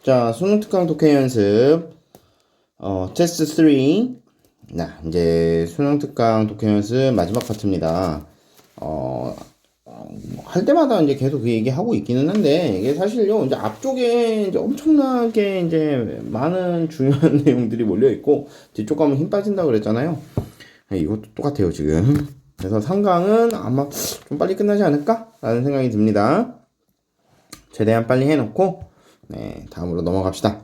자, 수능 특강 독해 연습, 테스트 3. 이제 수능 특강 독해 연습 마지막 파트입니다. 할 때마다 이제 계속 그 얘기 하고 있기는 한데, 이게 사실요, 이제 앞쪽에 이제 엄청나게 이제 많은 중요한 내용들이 몰려있고, 뒤쪽 가면 힘 빠진다 그랬잖아요. 이것도 똑같아요, 지금. 그래서 3강은 아마 좀 빨리 끝나지 않을까? 라는 생각이 듭니다. 최대한 빨리 해놓고, 다음으로 넘어갑시다.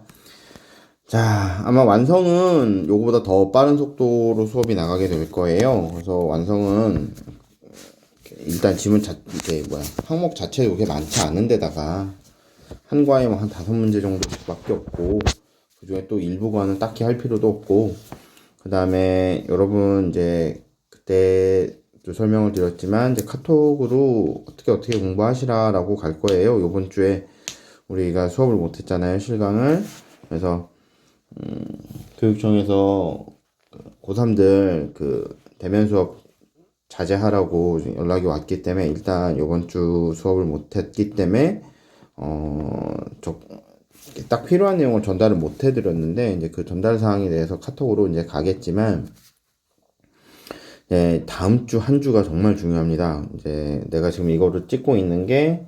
자, 아마 완성은 요거보다 더 빠른 속도로 수업이 나가게 될 거예요. 그래서 완성은 일단 항목 자체도 그렇게 많지 않은 데다가 한 과에 한 5문제 정도밖에 없고, 그 중에 또 일부과는 딱히 할 필요도 없고, 그 다음에 여러분 이제 그때도 설명을 드렸지만 이제 카톡으로 어떻게 공부하시라라고 갈 거예요. 요번 주에 우리가 수업을 못했잖아요, 실강을. 그래서 교육청에서 고3들 그 대면 수업 자제하라고 연락이 왔기 때문에 일단 요번 주 수업을 못했기 때문에 딱 필요한 내용을 전달을 못 해드렸는데, 이제 그 전달 사항에 대해서 카톡으로 이제 가겠지만, 다음 주 한 주가 정말 중요합니다. 이제 내가 지금 이거를 찍고 있는 게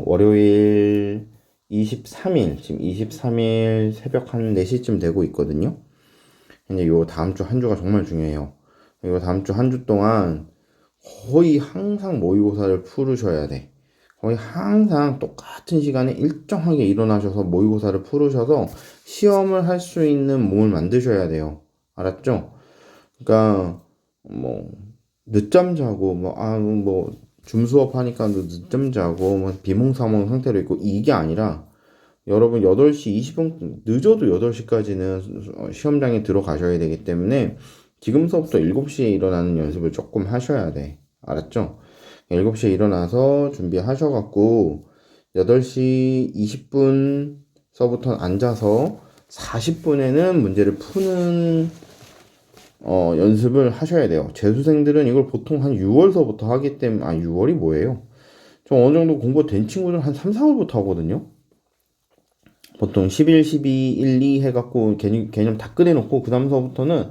월요일 23일, 지금 23일 새벽 한 4시쯤 되고 있거든요. 근데 요 다음 주 한 주가 정말 중요해요. 이거 다음 주 한 주 동안 거의 항상 모의고사를 풀으셔야 돼. 거의 항상 똑같은 시간에 일정하게 일어나셔서 모의고사를 풀으셔서 시험을 할 수 있는 몸을 만드셔야 돼요. 알았죠? 그러니까 늦잠 자고 줌 수업 하니까 늦잠 자고 비몽사몽 상태로 있고, 이게 아니라 여러분 8시 20분, 늦어도 8시까지는 시험장에 들어가셔야 되기 때문에 지금서부터 7시에 일어나는 연습을 조금 하셔야 돼. 알았죠? 7시에 일어나서 준비하셔갖고 8시 20분서부터 앉아서 40분에는 문제를 푸는 연습을 하셔야 돼요. 재수생들은 이걸 보통 한 6월서부터 하기 때문에, 6월이 뭐예요? 좀 어느 정도 공부 된 친구들은 한 3, 4월부터 하거든요. 보통 11, 12, 1, 2 해갖고 개념 다 끄내놓고, 그 다음서부터는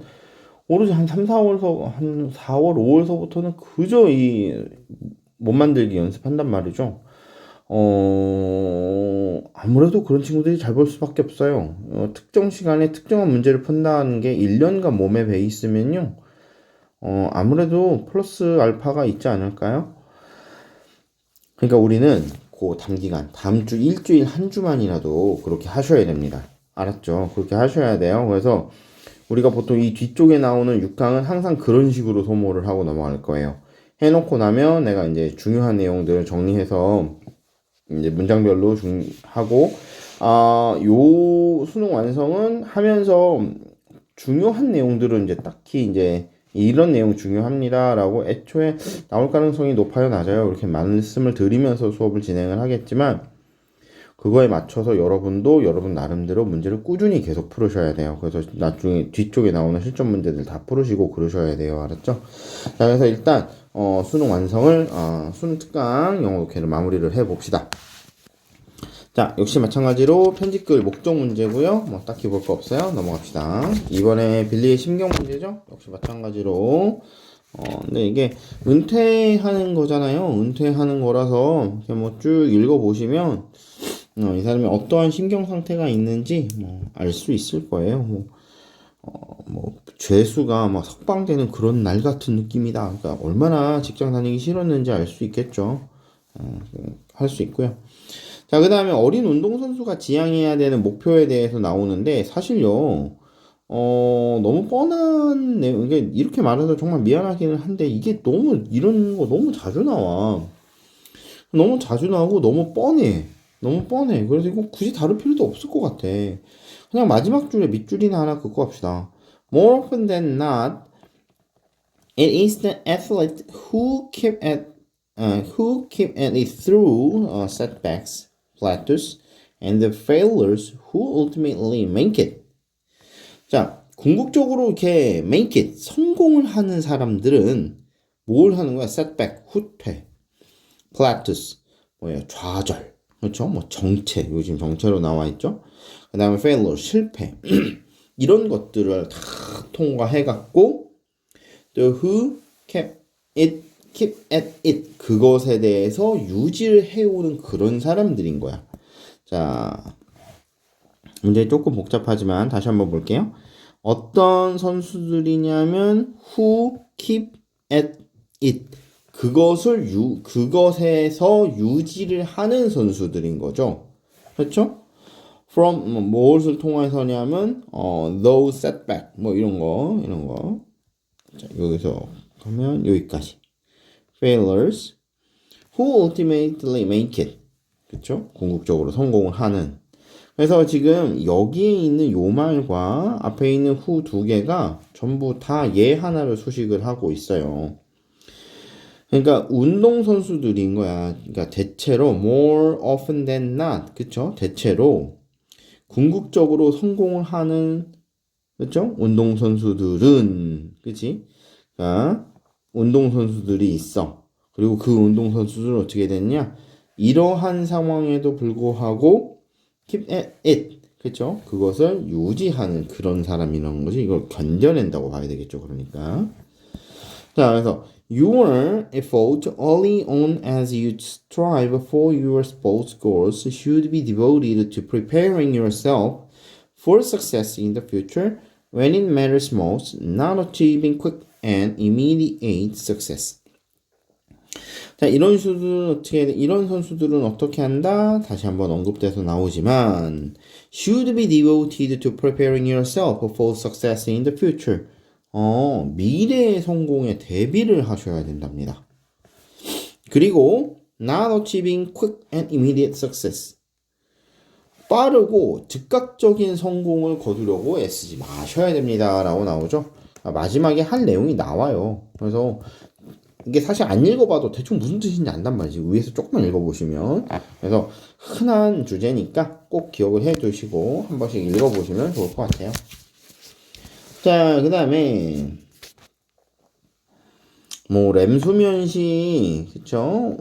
오로지 한 3, 4월서, 한 4월, 5월서부터는 그저 이 못 만들기 연습한단 말이죠. 아무래도 그런 친구들이 잘 볼 수밖에 없어요. 특정 시간에 특정한 문제를 푼다는 게 1년간 몸에 배 있으면요. 아무래도 플러스 알파가 있지 않을까요? 그러니까 우리는 그 단기간, 다음 주 일주일 한 주만이라도 그렇게 하셔야 됩니다. 알았죠? 그렇게 하셔야 돼요. 그래서 우리가 보통 이 뒤쪽에 나오는 6강은 항상 그런 식으로 소모를 하고 넘어갈 거예요. 해놓고 나면 내가 이제 중요한 내용들을 정리해서 이제 문장별로 하고, 요 수능 완성은 하면서 중요한 내용들은 이제 딱히 이제 이런 내용 중요합니다라고 애초에 나올 가능성이 높아요, 낮아요, 이렇게 말씀을 드리면서 수업을 진행을 하겠지만, 그거에 맞춰서 여러분도 여러분 나름대로 문제를 꾸준히 계속 풀으셔야 돼요. 그래서 나중에 뒤쪽에 나오는 실전 문제들 다 풀으시고 그러셔야 돼요. 알았죠? 자, 그래서 일단 수능 완성을 수능 특강 영어 독해를 마무리를 해봅시다. 자, 역시 마찬가지로 편집글 목적 문제고요. 딱히 볼 거 없어요. 넘어갑시다. 이번에 빌리의 심경 문제죠. 역시 마찬가지로 근데 이게 은퇴하는 거잖아요. 은퇴하는 거라서 이렇게 쭉 읽어보시면 이 사람이 어떠한 신경 상태가 있는지 알 수 있을 거예요. 죄수가 막 석방되는 그런 날 같은 느낌이다. 그러니까 얼마나 직장 다니기 싫었는지 알 수 있겠죠. 할 수 있고요. 자, 그 다음에 어린 운동선수가 지향해야 되는 목표에 대해서 나오는데, 사실요, 너무 뻔한 내용, 이게 이렇게 말해서 정말 미안하기는 한데, 이게 이런 거 너무 자주 나와. 너무 자주 나오고 너무 뻔해. 너무 뻔해. 그래서 이거 굳이 다룰 필요도 없을 것 같아. 그냥 마지막 줄에 밑줄이나 하나 긋고 합시다. More often than not, it is the athlete who keep at it through setbacks, plateaus, and the failures who ultimately make it. 자, 궁극적으로 이렇게 make it, 성공을 하는 사람들은 뭘 하는 거야? setback, 후퇴, plateaus, 좌절. 그렇죠? 뭐 정체, 요즘 정체로 나와 있죠. 그 다음에 failure, 실패. 이런 것들을 다 통과해갖고 또 who keep at it 그것에 대해서 유지를 해오는 그런 사람들인 거야. 자, 문제 조금 복잡하지만 다시 한번 볼게요. 어떤 선수들이냐면 who keep at it 그것에서 유지를 하는 선수들인 거죠. 그렇죠? from 무엇을 통해서냐면 those setback 뭐 이런 거. 자, 여기서 가면 여기까지. failures who ultimately make it. 그렇죠? 궁극적으로 성공을 하는. 그래서 지금 여기에 있는 요 말과 앞에 있는 who 두 개가 전부 다 얘 하나를 수식을 하고 있어요. 그러니까 운동선수들인 거야. 그러니까 대체로 more often than not. 그쵸? 대체로 궁극적으로 성공을 하는 그쵸? 운동선수들은 그치? 그러니까 운동선수들이 있어. 그리고 그 운동선수들은 어떻게 됐냐? 이러한 상황에도 불구하고 keep at it. 그쵸? 그것을 유지하는 그런 사람이라는 거지. 이걸 견뎌낸다고 봐야 되겠죠. 그러니까. 자, 그래서 your effort early on as you strive for your sports goals should be devoted to preparing yourself for success in the future when it matters most, not achieving quick and immediate success. 자, 이런 선수들은 어떻게 한다? 다시 한번 언급돼서 나오지만 should be devoted to preparing yourself for success in the future. 미래의 성공에 대비를 하셔야 된답니다. 그리고 not achieving quick and immediate success. 빠르고 즉각적인 성공을 거두려고 애쓰지 마셔야 됩니다. 라고 나오죠. 마지막에 할 내용이 나와요. 그래서 이게 사실 안 읽어봐도 대충 무슨 뜻인지 안단 말이지. 위에서 조금만 읽어보시면. 그래서 흔한 주제니까 꼭 기억을 해두시고 한 번씩 읽어보시면 좋을 것 같아요. 자, 그 다음에 뭐 렘수면시 그쵸?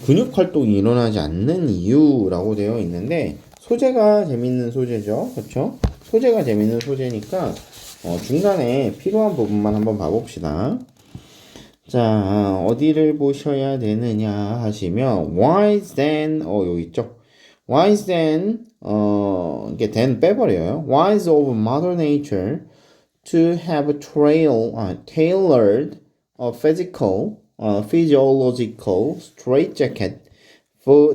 근육 활동이 일어나지 않는 이유라고 되어 있는데 소재가 재밌는 소재죠. 그쵸? 소재가 재밌는 소재니까 중간에 필요한 부분만 한번 봐봅시다. 자, 어디를 보셔야 되느냐 하시면 why is then 여기 있죠. why is then 이게 then 빼버려요. why is of mother nature to have a tailored physiological straitjacket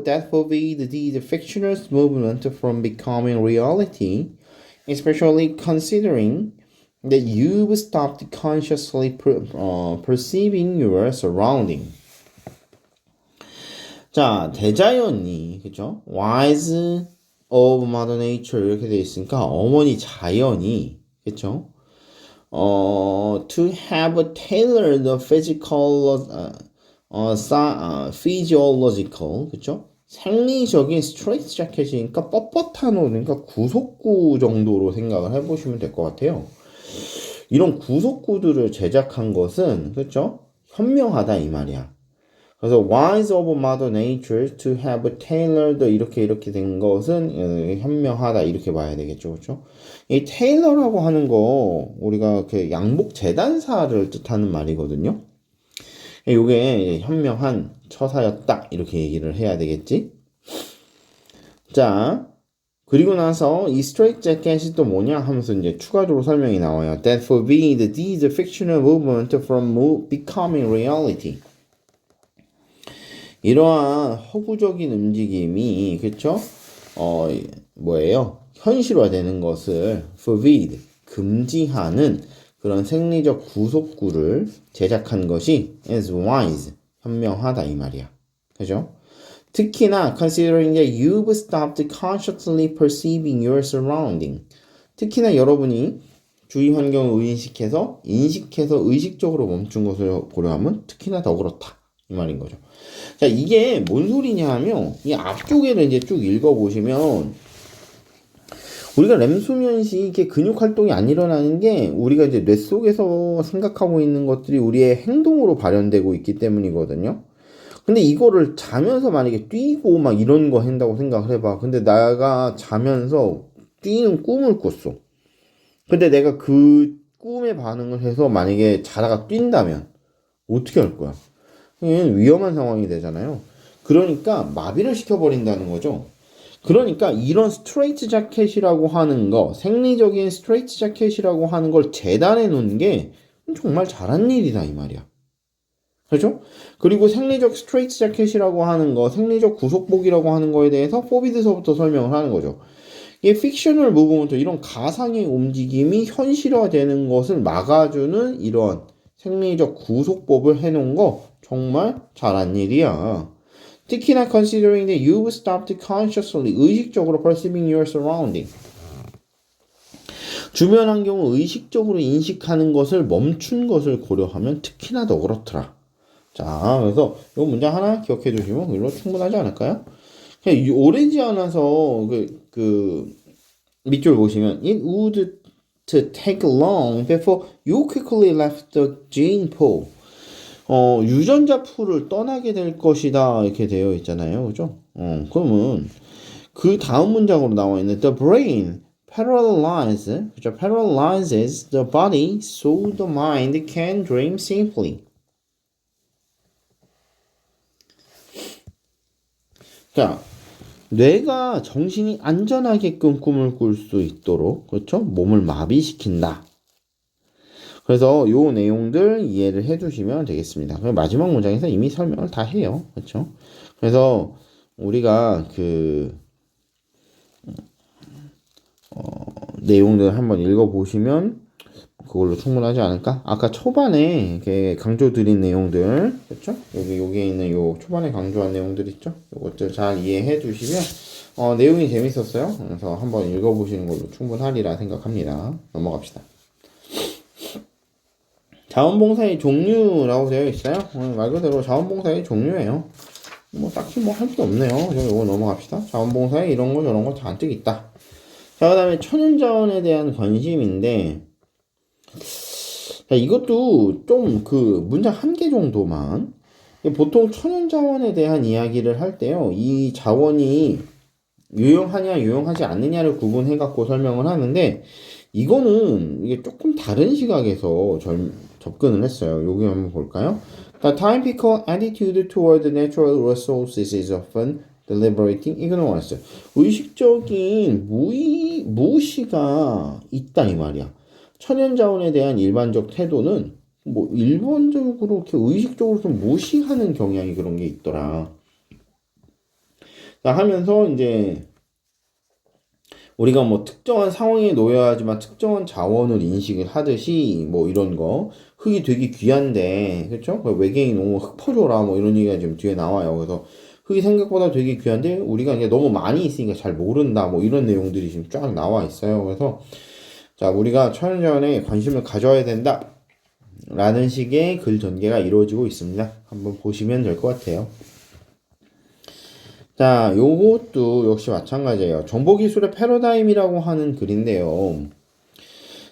that forbid the fictitious movement from becoming reality, especially considering that you've stopped consciously perceiving your surrounding. 자, 대자연이 그죠? wise of mother nature 이렇게 돼 있으니까 어머니 자연이 그죠? to have a tailored physiological 그죠? 생리적인 스트레이트 자켓이니까 뻣뻣한 옷, 그러니까 구속구 정도로 생각을 해보시면 될 것 같아요. 이런 구속구들을 제작한 것은 그렇죠? 현명하다 이 말이야. 그래서 wise of mother nature to have tailored 이렇게 된 것은 현명하다 이렇게 봐야 되겠죠, 그렇죠? 이 테일러라고 하는 거 우리가 그 양복 재단사를 뜻하는 말이거든요. 이게 현명한 처사였다 이렇게 얘기를 해야 되겠지. 자. 그리고 나서 이 스트레이트 재킷이 또 뭐냐 하면서 이제 추가적으로 설명이 나와요. That forbid these fictional movement from becoming reality. 이러한 허구적인 움직임이 그쵸? 뭐예요? 현실화되는 것을 forbid 금지하는 그런 생리적 구속구를 제작한 것이 is wise 현명하다 이 말이야. 그죠? 특히나 considering that you've stopped consciously perceiving your surrounding. 특히나 여러분이 주위 환경을 인식해서 의식적으로 멈춘 것을 고려하면 특히나 더 그렇다. 이 말인 거죠. 자, 이게 뭔 소리냐 하면 이 앞쪽에를 이제 쭉 읽어보시면 우리가 렘수면시 이렇게 근육 활동이 안 일어나는 게 우리가 이제 뇌 속에서 생각하고 있는 것들이 우리의 행동으로 발현되고 있기 때문이거든요. 근데 이거를 자면서 만약에 뛰고 막 이런 거 한다고 생각을 해봐. 근데 내가 자면서 뛰는 꿈을 꿨어. 근데 내가 그 꿈에 반응을 해서 만약에 자다가 뛴다면 어떻게 할 거야? 이건 위험한 상황이 되잖아요. 그러니까 마비를 시켜버린다는 거죠. 그러니까 이런 스트레이트 자켓이라고 하는 거, 생리적인 스트레이트 자켓이라고 하는 걸 재단해 놓은 게 정말 잘한 일이다 이 말이야. 그렇죠? 그리고 생리적 스트레이트 자켓이라고 하는 거, 생리적 구속복이라고 하는 거에 대해서 포비드서부터 설명을 하는 거죠. 이게 픽셔널 무브먼트, 이런 가상의 움직임이 현실화되는 것을 막아주는 이런 생리적 구속법을 해놓은 거 정말 잘한 일이야. 특히나 considering that you've stopped consciously, 의식적으로 perceiving your surrounding. 주변 환경을 의식적으로 인식하는 것을 멈춘 것을 고려하면 특히나 더 그렇더라. 자, 그래서 이 문장 하나 기억해 두시면 이걸로 충분하지 않을까요? 그냥 오래지 않아서 밑줄 보시면 it would to take long before you quickly left the gene pool. 유전자 풀을 떠나게 될 것이다 이렇게 되어 있잖아요, 그죠? 그러면 그 다음 문장으로 나와 있는 the brain 그죠? paralyzes the body so the mind can dream safely. 자, 뇌가 정신이 안전하게끔 꿈을 꿀 수 있도록, 그렇죠? 몸을 마비시킨다. 그래서 요 내용들 이해를 해주시면 되겠습니다. 마지막 문장에서 이미 설명을 다 해요. 그렇죠? 그래서 우리가 내용들 한번 읽어보시면 그걸로 충분하지 않을까? 아까 초반에 강조드린 내용들, 그렇죠? 여기에 있는 요 초반에 강조한 내용들 있죠? 요것들 잘 이해해 주시면 내용이 재밌었어요. 그래서 한번 읽어보시는 걸로 충분하리라 생각합니다. 넘어갑시다. 자원봉사의 종류라고 되어 있어요. 말 그대로 자원봉사의 종류예요. 딱히 할 게 없네요. 이거 넘어갑시다. 자원봉사에 이런 거 저런 거 잔뜩 있다. 자, 그 다음에 천연자원에 대한 관심인데, 자, 이것도 좀 문장 한 개 정도만. 보통 천연자원에 대한 이야기를 할 때요, 이 자원이 유용하냐, 유용하지 않느냐를 구분해갖고 설명을 하는데, 이거는 이게 조금 다른 시각에서 접근을 했어요. 여기 한번 볼까요? The typical attitude toward the natural resources is often deliberating ignorance. 의식적인 무시가 있다 이 말이야. 천연자원에 대한 일반적 태도는 일반적으로 이렇게 의식적으로 좀 무시하는 경향이 그런 게 있더라. 자, 하면서 이제 우리가 특정한 상황에 놓여야지만 특정한 자원을 인식을 하듯이 이런 거 흙이 되게 귀한데, 그렇죠? 외계인 흙 퍼줘라 이런 얘기가 지금 뒤에 나와요. 그래서 흙이 생각보다 되게 귀한데 우리가 이제 너무 많이 있으니까 잘 모른다 이런 내용들이 지금 쫙 나와 있어요. 그래서 자, 우리가 천연자원에 관심을 가져야 된다 라는 식의 글 전개가 이루어지고 있습니다. 한번 보시면 될 것 같아요. 자, 요것도 역시 마찬가지예요. 정보기술의 패러다임이라고 하는 글인데요.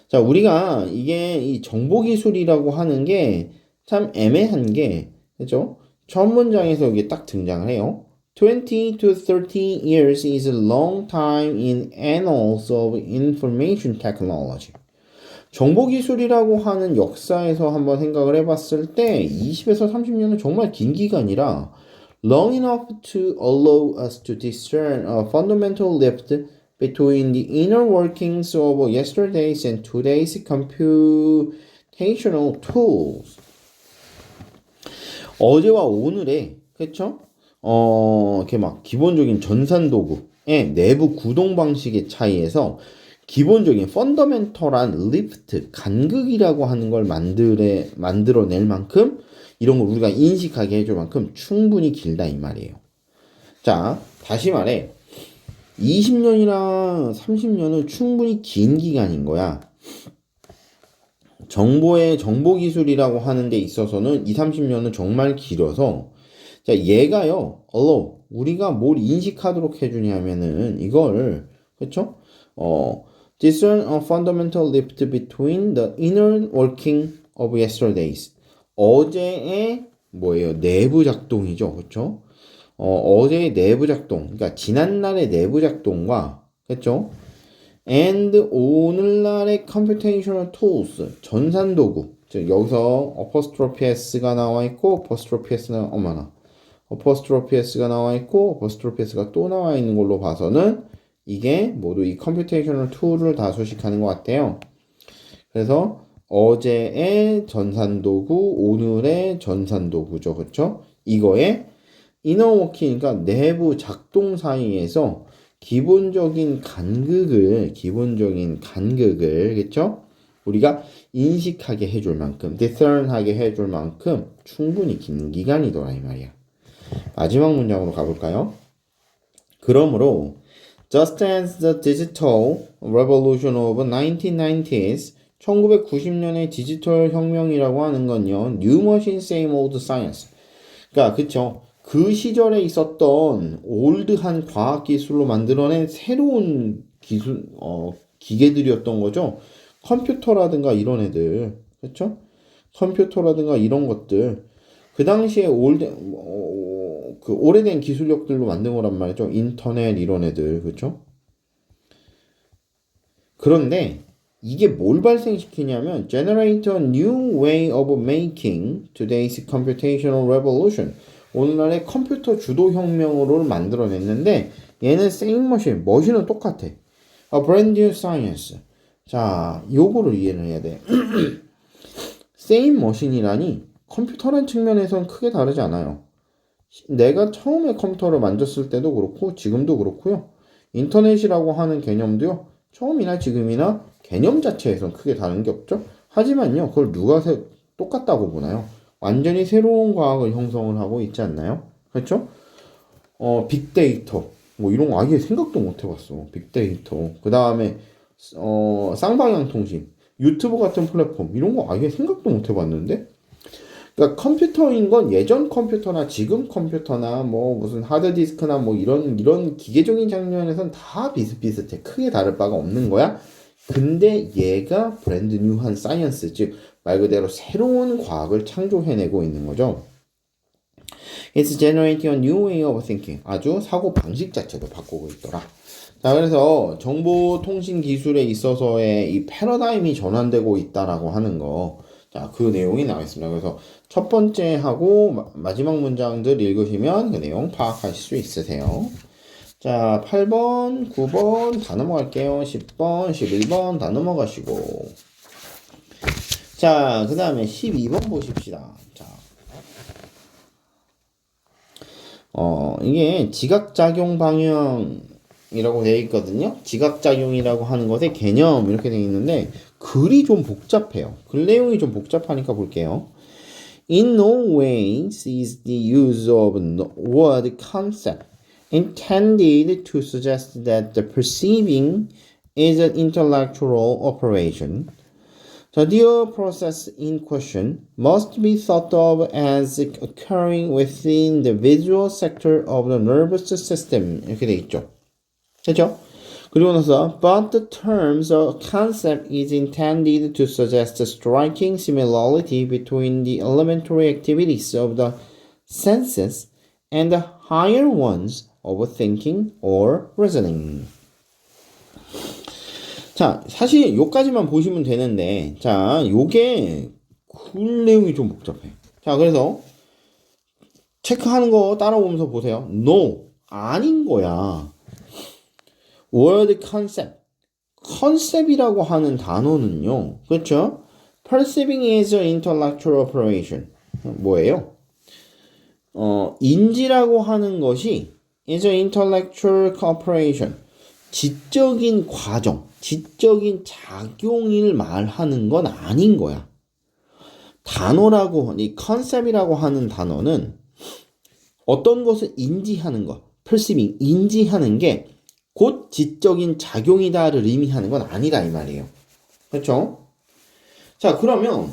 자, 우리가 이 정보기술이라고 하는 게 참 애매한 게, 그죠? 첫 문장에서 이게 딱 등장을 해요. 20 to 30 years is a long time in annals of information technology. 정보기술이라고 하는 역사에서 한번 생각을 해봤을 때 20에서 30년은 정말 긴 기간이라 long enough to allow us to discern a fundamental lift between the inner workings of yesterday's and today's computational tools. 어제와 오늘의, 그쵸? 이렇게 기본적인 전산 도구의 내부 구동 방식의 차이에서 기본적인 펀더멘털한 리프트, 간극이라고 하는 걸 만들어낼 만큼 이런 걸 우리가 인식하게 해줄 만큼 충분히 길다 이 말이에요. 자, 다시 말해 20년이나 30년은 충분히 긴 기간인 거야. 정보기술이라고 하는 데 있어서는 20, 30년은 정말 길어서 자, 얘가요, 우리가 뭘 인식하도록 해주냐면은 이걸, 그쵸? discern a fundamental lift between the inner working of yesterday's. 어제의 뭐예요? 내부 작동이죠. 그렇죠? 어제의 내부 작동, 그러니까 지난날의 내부 작동과, 그렇죠? and 오늘날의 computational tools, 전산 도구. 즉 여기서 apostrophe s가 나와 있고 apostrophe s는 어머나 apostrophe s가 나와 있고 apostrophe s가 또 나와 있는 걸로 봐서는 이게 모두 이 computational tool을 다 소식하는 것 같아요. 그래서 어제의 전산 도구, 오늘의 전산 도구죠, 그렇죠? 이거에 이너워킹, 그러니까 내부 작동 사이에서 기본적인 간극을, 그쵸? 우리가 인식하게 해줄 만큼, discern하게 해줄 만큼 충분히 긴 기간이더라, 이 말이야. 마지막 문장으로 가볼까요? 그러므로, just as the digital revolution of 1990s, 1990년의 디지털 혁명이라고 하는 건요, new machine, same old science. 그러니까, 그쵸? 그 시절에 있었던 올드한 과학 기술로 만들어낸 새로운 기계들이었던 거죠. 컴퓨터라든가 이런 애들, 그렇죠? 컴퓨터라든가 이런 것들, 그 당시에 그 오래된 기술력들로 만든 거란 말이죠. 인터넷 이런 애들, 그렇죠? 그런데 이게 뭘 발생시키냐면 generate a new way of making today's computational revolution. 오늘날의 컴퓨터 주도 혁명으로 만들어냈는데 얘는 same machine, 머신은 똑같아. A brand new science. 자, 요거를 이해를 해야 돼. same machine이라니 컴퓨터란 측면에선 크게 다르지 않아요. 내가 처음에 컴퓨터를 만졌을 때도 그렇고 지금도 그렇고요. 인터넷이라고 하는 개념도요. 처음이나 지금이나 개념 자체에선 크게 다른 게 없죠. 하지만요, 그걸 누가 똑같다고 보나요? 완전히 새로운 과학을 형성을 하고 있지 않나요? 그렇죠? 빅데이터 뭐 이런 거 아예 생각도 못 해봤어. 빅데이터. 그 다음에 쌍방향 통신, 유튜브 같은 플랫폼 이런 거 아예 생각도 못 해봤는데. 그러니까 컴퓨터인 건 예전 컴퓨터나 지금 컴퓨터나 뭐 무슨 하드디스크나 뭐 이런 기계적인 장면에선 다 비슷비슷해. 크게 다를 바가 없는 거야. 근데 얘가 브랜드 뉴한 사이언스, 즉 말 그대로 새로운 과학을 창조해내고 있는 거죠. It's generating a new way of thinking. 아주 사고 방식 자체도 바꾸고 있더라. 자, 그래서 정보통신 기술에 있어서의 이 패러다임이 전환되고 있다라고 하는 거. 자, 그 내용이 나와 있습니다. 그래서 첫 번째 하고 마지막 문장들 읽으시면 그 내용 파악하실 수 있으세요. 자, 8번, 9번 다 넘어갈게요. 10번, 11번 다 넘어가시고. 자, 그 다음에 12번 보십시다. 자, 이게 지각작용 방향이라고 되어 있거든요. 지각작용이라고 하는 것의 개념 이렇게 되어 있는데 글이 좀 복잡해요. 글 내용이 좀 복잡하니까 볼게요. In no ways is the use of word concept intended to suggest that the perceiving is an intellectual operation. The dual process in question must be thought of as occurring within the visual sector of the nervous system. 이렇게 돼 있죠. 그렇죠? 그리고 나서 but the terms or concept is intended to suggest a striking similarity between the elementary activities of the senses and the higher ones of thinking or reasoning. 자, 사실 요까지만 보시면 되는데, 자, 요게 글 내용이 좀 복잡해. 자, 그래서 체크하는 거 따라오면서 보세요. No, 아닌 거야. word concept, 컨셉이라고 하는 단어는요, 그렇죠? perceiving is an intellectual operation. 뭐예요? 인지라고 하는 것이 is an intellectual operation. 지적인 과정, 지적인 작용을 말하는 건 아닌 거야. 단어라고, 이 컨셉이라고 하는 단어는 어떤 것을 인지하는 것, perceiving, 인지하는 게 곧 지적인 작용이다를 의미하는 건 아니다 이 말이에요. 그렇죠? 자, 그러면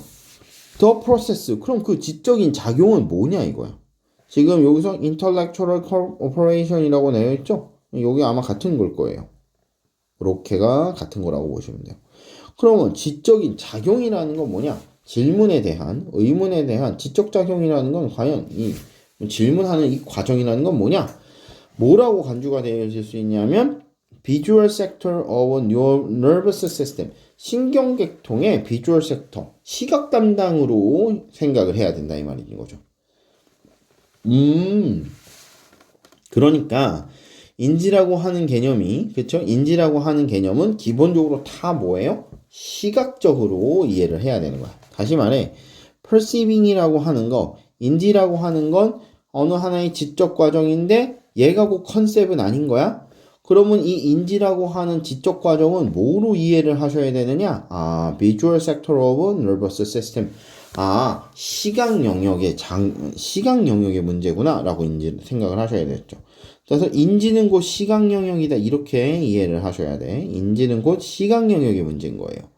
the process, 그럼 그 지적인 작용은 뭐냐 이거야. 지금 여기서 intellectual operation이라고 되어 있죠? 여기 아마 같은 걸 거예요. 이렇게가 같은 거라고 보시면 돼요. 그러면 지적인 작용이라는 건 뭐냐? 질문에 대한, 의문에 대한 지적작용이라는 건 과연 이 질문하는 이 과정이라는 건 뭐냐? 뭐라고 간주가 되어질 수 있냐면 visual sector of your nervous system. 신경계통의 visual sector, 시각 담당으로 생각을 해야 된다 이 말인 거죠. 그러니까 인지라고 하는 개념이, 그쵸? 인지라고 하는 개념은 기본적으로 다 뭐예요? 시각적으로 이해를 해야 되는 거야. 다시 말해, perceiving이라고 하는 거, 인지라고 하는 건 어느 하나의 지적 과정인데 얘가 곧 컨셉은 아닌 거야? 그러면 이 인지라고 하는 지적 과정은 뭐로 이해를 하셔야 되느냐? visual sector of nervous system. 시각 영역의 문제구나 라고 생각을 하셔야 되겠죠. 그래서 인지는 곧 시각 영역이다 이렇게 이해를 하셔야 돼. 인지는 곧 시각 영역의 문제인 거예요.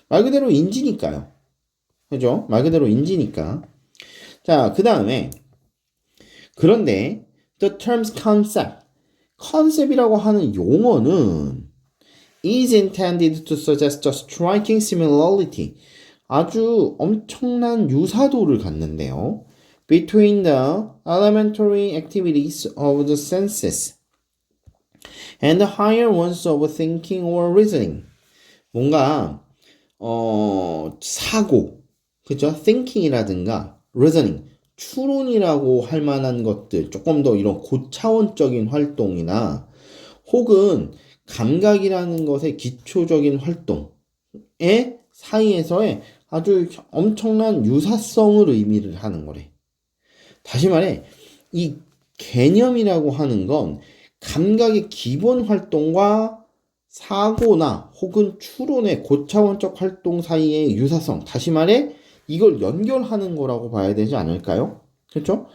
말 그대로 인지니까요. 그죠? 말 그대로 인지니까. 자, 그 다음에 그런데 the terms concept, 컨셉이라고 하는 용어는 is intended to suggest a striking similarity, 아주 엄청난 유사도를 갖는데요. between the elementary activities of the senses and the higher ones of thinking or reasoning. 뭔가 사고, 그죠? thinking이라든가 reasoning, 추론이라고 할 만한 것들, 조금 더 이런 고차원적인 활동이나 혹은 감각이라는 것의 기초적인 활동의 사이에서의 아주 엄청난 유사성을 의미를 하는 거래. 다시 말해, 이 개념이라고 하는 건 감각의 기본 활동과 사고나 혹은 추론의 고차원적 활동 사이의 유사성, 다시 말해 이걸 연결하는 거라고 봐야 되지 않을까요? 그렇죠?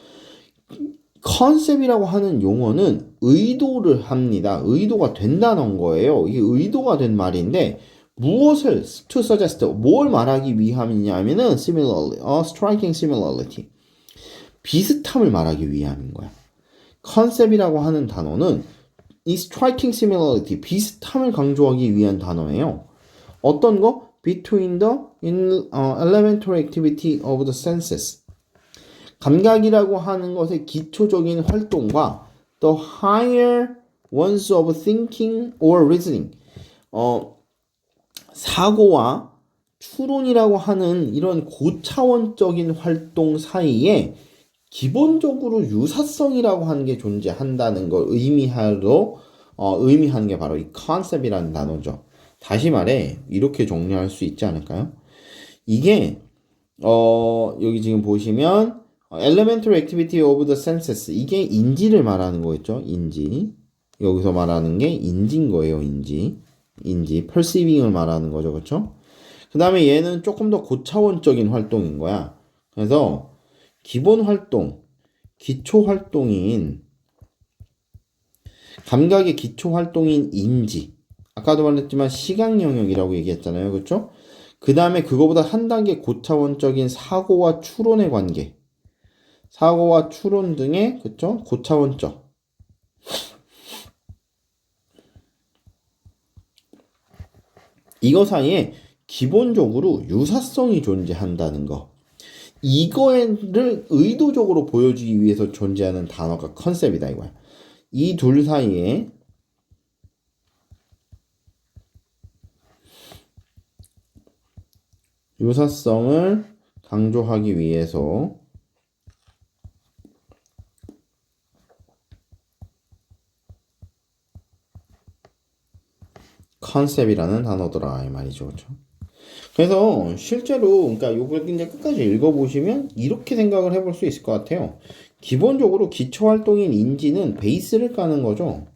컨셉이라고 하는 용어는 의도를 합니다. 의도가 된다는 거예요. 이게 의도가 된 말인데 무엇을 to suggest, 뭘 말하기 위함이냐면은 similarly, striking similarity, 비슷함을 말하기 위함인 거야. 컨셉이라고 하는 단어는 이 striking similarity, 비슷함을 강조하기 위한 단어예요. 어떤 거? between the elementary activity of the senses, 감각이라고 하는 것의 기초적인 활동과 the higher ones of thinking or reasoning, 사고와 추론이라고 하는 이런 고차원적인 활동 사이에 기본적으로 유사성이라고 하는 게 존재한다는 걸 의미하는 게 바로 이 컨셉이라는 단어죠. 다시 말해 이렇게 정리할 수 있지 않을까요? 이게 여기 지금 보시면 elementary activity of the senses, 이게 인지를 말하는 거겠죠. 인지, 여기서 말하는 게 인지인 거예요. 인지 perceiving을 말하는 거죠. 그렇죠? 그 다음에 얘는 조금 더 고차원적인 활동인 거야. 그래서 기본 활동, 기초 활동인, 감각의 기초 활동인 인지, 아까도 말했지만 시각 영역이라고 얘기했잖아요. 그렇죠? 그 다음에 그거보다 한 단계 고차원적인 사고와 추론의 관계, 사고와 추론 등의, 그렇죠? 고차원적, 이거 사이에 기본적으로 유사성이 존재한다는 거, 이거를 의도적으로 보여주기 위해서 존재하는 단어가 컨셉이다 이거야. 이 둘 사이에 유사성을 강조하기 위해서 컨셉이라는 단어더라 이 말이죠. 그렇죠? 그래서 실제로 그러니까 요걸 이제 끝까지 읽어보시면 이렇게 생각을 해볼 수 있을 것 같아요. 기본적으로 기초활동인 인지는 베이스를 까는 거죠.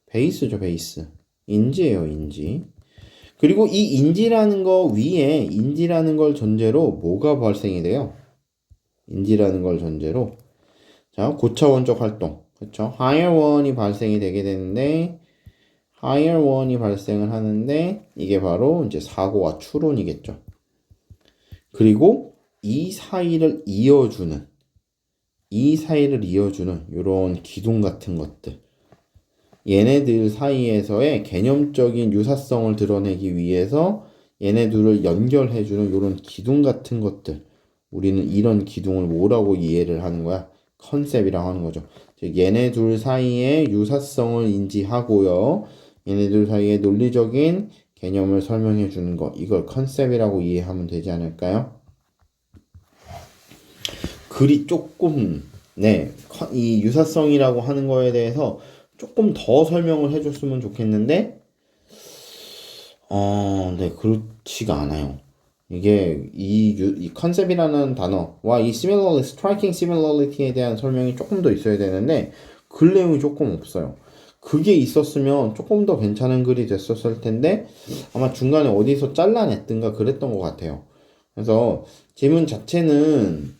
베이스죠, 베이스. 인지예요, 인지. 그리고 이 인지라는 거 위에 인지라는 걸 전제로 뭐가 발생이 돼요? 인지라는 걸 전제로 자, 고차원적 활동, 그렇죠? higher one이 발생이 되게 되는데 higher one이 발생을 하는데 이게 바로 이제 사고와 추론이겠죠. 그리고 이 사이를 이어주는 이런 기둥 같은 것들, 얘네들 사이에서의 개념적인 유사성을 드러내기 위해서 얘네 둘을 연결해주는 이런 기둥 같은 것들. 우리는 이런 기둥을 뭐라고 이해를 하는 거야? 컨셉이라고 하는 거죠. 즉, 얘네 둘 사이의 유사성을 인지하고요. 얘네 둘 사이의 논리적인 개념을 설명해 주는 거. 이걸 컨셉이라고 이해하면 되지 않을까요? 글이 조금, 네, 이 유사성이라고 하는 거에 대해서 조금 더 설명을 해줬으면 좋겠는데, 네, 그렇지가 않아요. 이게 이 컨셉이라는 단어와 이 similarly, striking similarity에 대한 설명이 조금 더 있어야 되는데 글 내용이 조금 없어요. 그게 있었으면 조금 더 괜찮은 글이 됐었을 텐데 아마 중간에 어디서 잘라냈든가 그랬던 것 같아요. 그래서 지문 자체는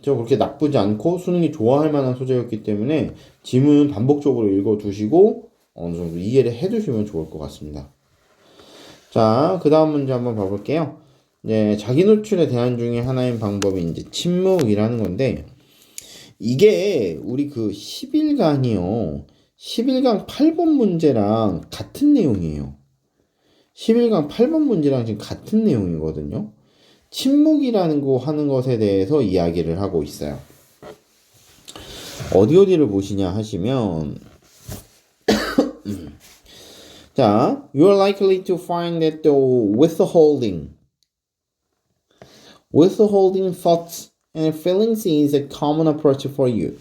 저 그렇게 나쁘지 않고 수능이 좋아할 만한 소재였기 때문에 지문 반복적으로 읽어두시고 어느 정도 이해를 해두시면 좋을 것 같습니다. 자, 그 다음 문제 한번 봐볼게요. 네, 자기 노출에 대한 중에 하나인 방법이 이제 침묵이라는 건데, 이게 우리 그 11강이요. 11강 8번 문제랑 같은 내용이에요. 11강 8번 문제랑 지금 같은 내용이거든요. 침묵이라는 거 하는 것에 대해서 이야기를 하고 있어요. 어디를 보시냐 하시면, 자, you are likely to find that the withholding thoughts and feelings is a common approach for you.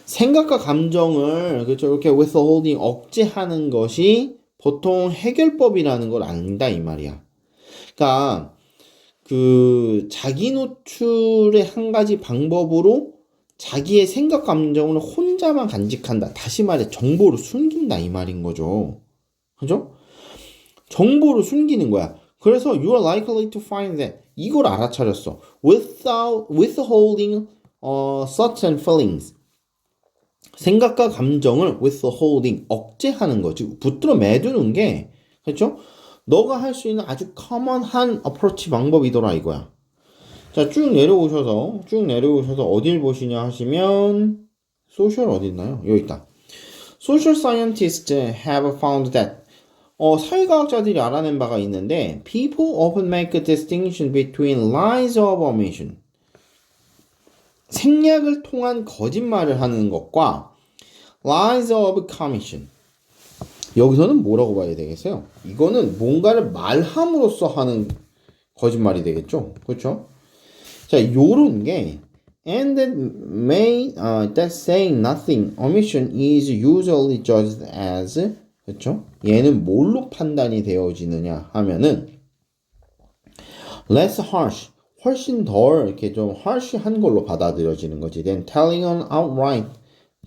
생각과 감정을 그렇죠 이렇게 withholding 억제하는 것이 보통 해결법이라는 걸 안다 이 말이야. 그러니까 그 자기 노출의 한 가지 방법으로 자기의 생각 감정을 혼자만 간직한다. 다시 말해 정보를 숨긴다 이 말인 거죠. 그죠? 정보를 숨기는 거야. 그래서 you are likely to find that 이걸 알아차렸어. withholding certain feelings. 생각과 감정을 withholding 억제하는 거지. 붙들어 매두는 게 그렇죠? 너가 할 수 있는 아주 커먼한 어프로치 방법이더라 이거야. 자, 쭉 내려오셔서 어딜 보시냐 하시면 소셜 어디 있나요? 여기 있다. Social scientists have found that 사회과학자들이 알아낸 바가 있는데 people often make a distinction between lies of omission 생략을 통한 거짓말을 하는 것과 lies of commission 여기서는 뭐라고 봐야 되겠어요? 이거는 뭔가를 말함으로써 하는 거짓말이 되겠죠? 그렇죠? 자, 요런 게 and that saying nothing omission is usually judged as 그렇죠? 얘는 뭘로 판단이 되어지느냐 하면은 less harsh, 훨씬 덜 이렇게 좀 harsh한 걸로 받아들여지는 거지. Then telling an outright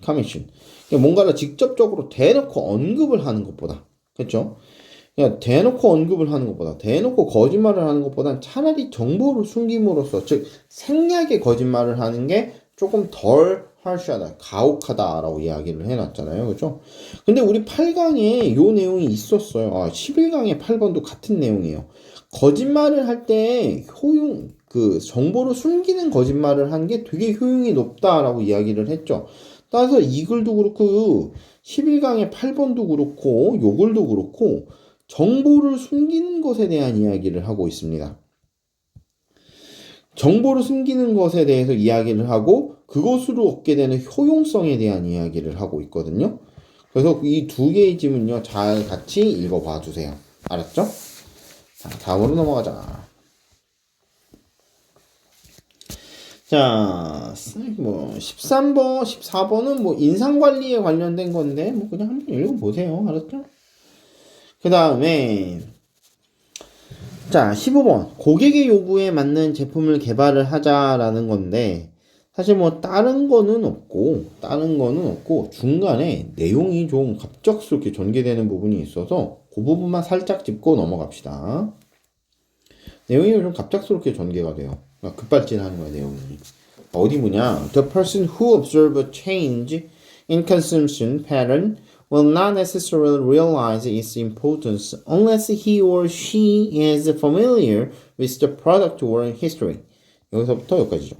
commission. 그러니까 뭔가를 직접적으로 대놓고 언급을 하는 것보다, 그렇죠? 그러니까 대놓고 언급을 하는 것보다, 대놓고 거짓말을 하는 것보다는 차라리 정보를 숨김으로써, 즉 생략의 거짓말을 하는 게 조금 덜 harsh하다, 가혹하다라고 이야기를 해놨잖아요. 그죠? 근데 우리 8강에 요 내용이 있었어요. 11강에 8번도 같은 내용이에요. 거짓말을 할 때 정보를 숨기는 거짓말을 한 게 되게 효용이 높다라고 이야기를 했죠. 따라서 이 글도 그렇고, 11강의 8번도 그렇고, 요 글도 그렇고, 정보를 숨기는 것에 대한 이야기를 하고 있습니다. 정보를 숨기는 것에 대해서 이야기를 하고 그것으로 얻게 되는 효용성에 대한 이야기를 하고 있거든요. 그래서 이 두 개의 지문요 잘 같이 읽어봐 주세요. 알았죠? 자, 다음으로 넘어가자. 자, 뭐 13번, 14번은 뭐 인상관리에 관련된 건데 뭐 그냥 한번 읽어보세요. 알았죠? 그 다음에 자, 15번. 고객의 요구에 맞는 제품을 개발을 하자라는 건데, 사실 뭐 다른 거는 없고, 중간에 내용이 좀 갑작스럽게 전개되는 부분이 있어서, 그 부분만 살짝 짚고 넘어갑시다. 내용이 좀 갑작스럽게 전개가 돼요. 그러니까 급발진하는 거야, 내용이. 어디 뭐냐? The person who observe a change in consumption pattern will not necessarily realize its importance unless he or she is familiar with the product or history. 여기서부터 여기까지죠.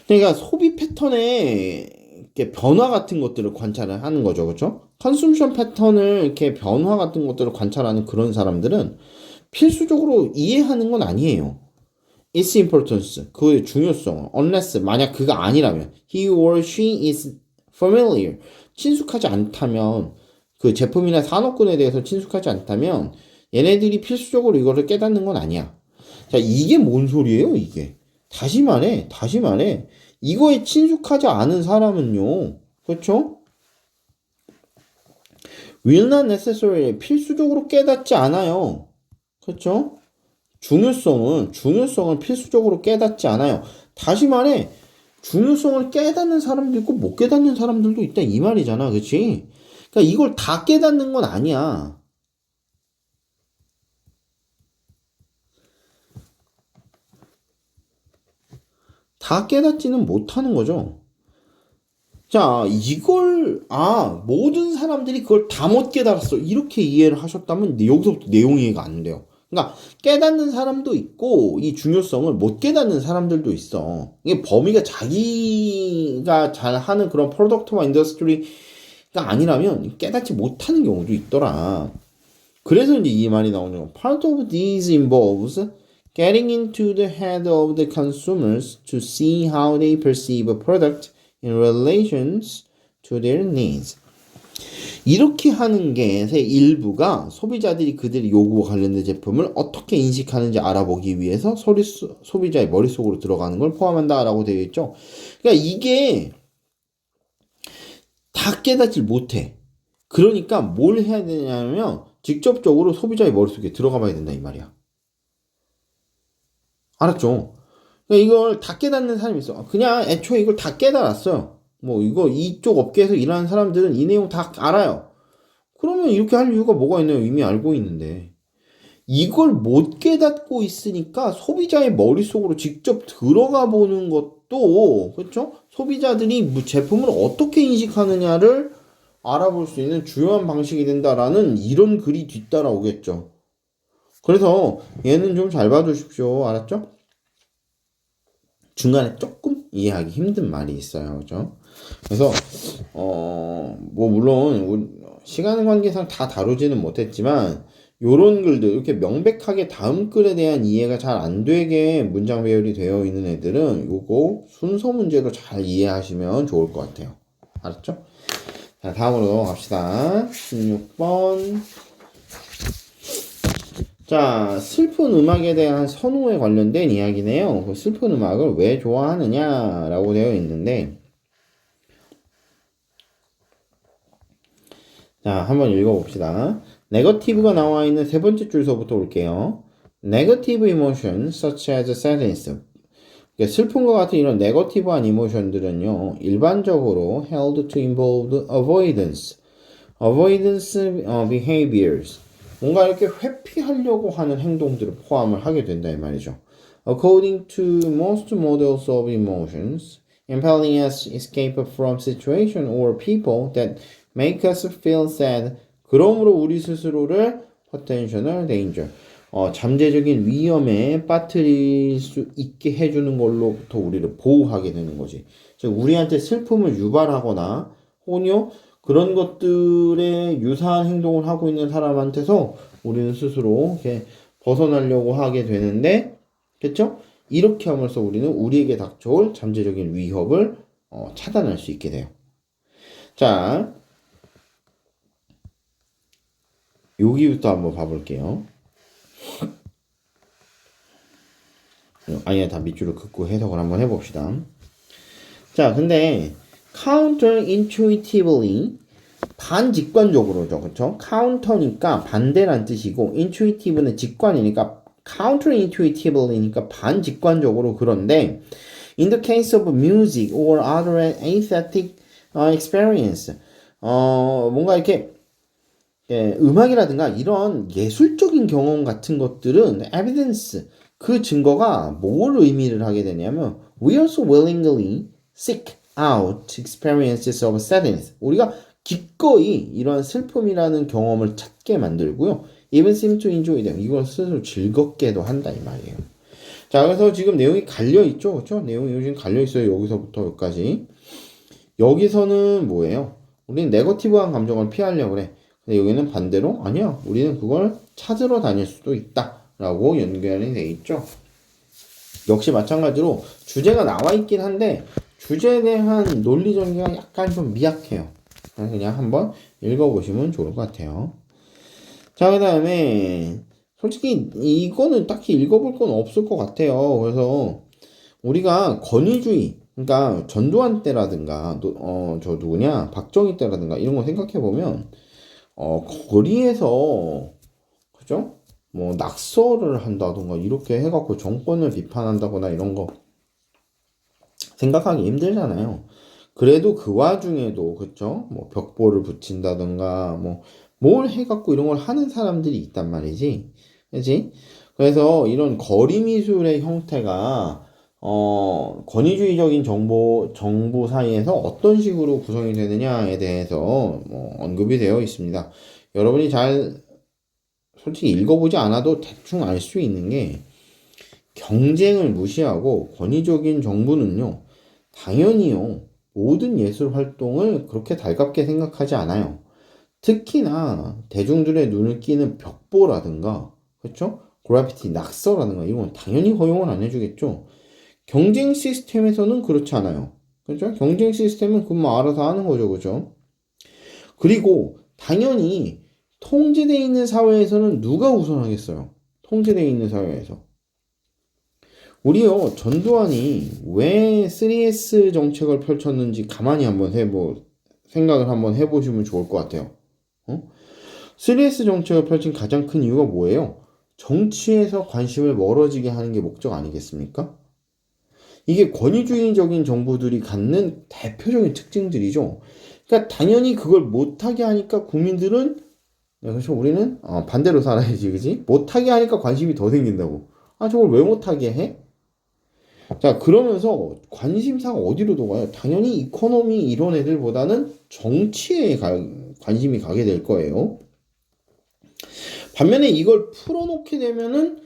그러니까 소비 패턴에 이렇게 변화 같은 것들을 관찰을 하는 거죠. 그렇죠? 컨숨션 패턴을 이렇게 변화 같은 것들을 관찰하는 그런 사람들은 필수적으로 이해하는 건 아니에요. its importance, 그의 중요성을, unless, 만약 그가 아니라면, he or she is familiar, 친숙하지 않다면, 그 제품이나 산업군에 대해서 친숙하지 않다면, 얘네들이 필수적으로 이거를 깨닫는 건 아니야. 자, 이게 뭔 소리예요, 이게? 다시 말해. 이거에 친숙하지 않은 사람은요, 그렇죠? will not necessarily, 필수적으로 깨닫지 않아요. 그렇죠? 중요성을 필수적으로 깨닫지 않아요. 다시 말해, 중요성을 깨닫는 사람도 있고 못 깨닫는 사람들도 있다 이 말이잖아, 그렇지? 그러니까 이걸 다 깨닫는 건 아니야. 다 깨닫지는 못하는 거죠. 자, 이걸 모든 사람들이 그걸 다 못 깨달았어 이렇게 이해를 하셨다면 여기서부터 내용 이해가 안 돼요. 그러니까 깨닫는 사람도 있고 이 중요성을 못 깨닫는 사람들도 있어. 이게 범위가 자기가 잘 하는 그런 프로덕트와 인더스트리가 아니라면 깨닫지 못하는 경우도 있더라. 그래서 이제 이 말이 나오는 거. Part of these involves getting into the head of the consumers to see how they perceive a product in relations to their needs. 이렇게 하는 것의 일부가 소비자들이 그들의 요구와 관련된 제품을 어떻게 인식하는지 알아보기 위해서 소비자의 머릿속으로 들어가는 걸 포함한다라고 되어 있죠. 그러니까 이게 다 깨닫질 못해. 그러니까 뭘 해야 되냐면 직접적으로 소비자의 머릿속에 들어가 봐야 된다 이 말이야. 알았죠? 그러니까 이걸 다 깨닫는 사람이 있어. 그냥 애초에 이걸 다 깨달았어요. 뭐 이거 이쪽 업계에서 일하는 사람들은 이 내용 다 알아요. 그러면 이렇게 할 이유가 뭐가 있나요? 이미 알고 있는데. 이걸 못 깨닫고 있으니까 소비자의 머릿속으로 직접 들어가 보는 것도, 그렇죠? 소비자들이 제품을 어떻게 인식하느냐를 알아볼 수 있는 중요한 방식이 된다라는 이런 글이 뒤따라오겠죠. 그래서 얘는 좀 잘 봐두십시오. 알았죠? 중간에 조금 이해하기 힘든 말이 있어요. 그죠? 그래서 뭐 물론 시간 관계상 다 다루지는 못했지만 요런 글들 이렇게 명백하게 다음 글에 대한 이해가 잘 안 되게 문장 배열이 되어 있는 애들은 요거 순서 문제로 잘 이해하시면 좋을 것 같아요. 알았죠? 자, 다음으로 넘어갑시다. 16번. 자, 슬픈 음악에 대한 선호에 관련된 이야기네요. 그 슬픈 음악을 왜 좋아하느냐라고 되어 있는데, 자, 한번 읽어봅시다. 네거티브가 나와 있는 세 번째 줄서부터 올게요. Negative emotions such as sadness. 슬픔과 같은 이런 네거티브한 이모션들은요, 일반적으로 held to involve avoidance behaviors. 뭔가 이렇게 회피하려고 하는 행동들을 포함을 하게 된다 이 말이죠. According to most models of emotions, impelling us escape from situation or people that make us feel sad. 그러므로 우리 스스로를 potential danger, 잠재적인 위험에 빠뜨릴 수 있게 해주는 걸로부터 우리를 보호하게 되는 거지. 즉 우리한테 슬픔을 유발하거나 혹은요 그런 것들에 유사한 행동을 하고 있는 사람한테서 우리는 스스로 이렇게 벗어나려고 하게 되는데, 그렇죠? 이렇게 함으로써 우리는 우리에게 닥쳐올 잠재적인 위협을 차단할 수 있게 돼요. 자, 여기부터 한번 봐볼게요. 아예 다 밑줄을 긋고 해석을 한번 해봅시다. 자, 근데 counterintuitively, 반직관적으로죠. 그쵸? counter니까 반대란 뜻이고 intuitive는 직관이니까 counterintuitively니까 반직관적으로. 그런데 in the case of music or other aesthetic experience, 뭔가 이렇게 음악이라든가 이런 예술적인 경험 같은 것들은 evidence, 그 증거가 뭘 의미를 하게 되냐면 we also willingly seek out experiences of sadness. 우리가 기꺼이 이런 슬픔이라는 경험을 찾게 만들고요. even seem to enjoy them. 이걸 스스로 즐겁게도 한다 이 말이에요. 자, 그래서 지금 내용이 갈려 있죠, 그렇죠? 내용이 지금 갈려 있어요. 여기서부터 여기까지. 여기서는 뭐예요? 우리는 네거티브한 감정을 피하려고 그래. 근데 여기는 반대로 아니야. 우리는 그걸 찾으러 다닐 수도 있다. 라고 연결이 돼 있죠. 역시 마찬가지로 주제가 나와 있긴 한데 주제에 대한 논리 전개가 약간 좀 미약해요. 그냥 한번 읽어보시면 좋을 것 같아요. 자, 그 다음에 솔직히 이거는 딱히 읽어볼 건 없을 것 같아요. 그래서 우리가 권위주의, 그러니까 전두환 때라든가 저 누구냐 박정희 때라든가 이런 거 생각해 보면 거리에서 그죠? 뭐 낙서를 한다던가 이렇게 해갖고 정권을 비판한다거나 이런 거 생각하기 힘들잖아요. 그래도 그 와중에도 그쵸? 뭐 벽보를 붙인다던가 뭐 뭘 해갖고 이런 걸 하는 사람들이 있단 말이지. 그지? 그래서 이런 거리 미술의 형태가 권위주의적인 정부 사이에서 어떤 식으로 구성이 되느냐에 대해서 뭐 언급이 되어 있습니다. 여러분이 잘 솔직히 읽어보지 않아도 대충 알 수 있는 게 경쟁을 무시하고 권위적인 정부는요, 당연히요, 모든 예술 활동을 그렇게 달갑게 생각하지 않아요. 특히나 대중들의 눈을 끼는 벽보라든가, 그렇죠? 그래피티, 낙서라든가 이런 건 당연히 허용을 안 해주겠죠. 경쟁 시스템에서는 그렇지 않아요. 그렇죠? 경쟁 시스템은 그만 알아서 하는 거죠, 그죠? 그리고 당연히 통제되어 있는 사회에서는 누가 우선하겠어요? 통제되어 있는 사회에서. 우리요, 전두환이 왜 3S 정책을 펼쳤는지 가만히 한번 생각을 한번 해보시면 좋을 것 같아요. 3S 정책을 펼친 가장 큰 이유가 뭐예요? 정치에서 관심을 멀어지게 하는 게 목적 아니겠습니까? 이게 권위주의적인 정부들이 갖는 대표적인 특징들이죠. 그러니까 당연히 그걸 못하게 하니까 국민들은 그렇죠. 우리는 반대로 살아야지, 그지? 못하게 하니까 관심이 더 생긴다고. 아, 저걸 왜 못하게 해? 자, 그러면서 관심사가 어디로 도가요? 당연히 이코노미 이런 애들보다는 정치에 관심이 가게 될 거예요. 반면에 이걸 풀어놓게 되면은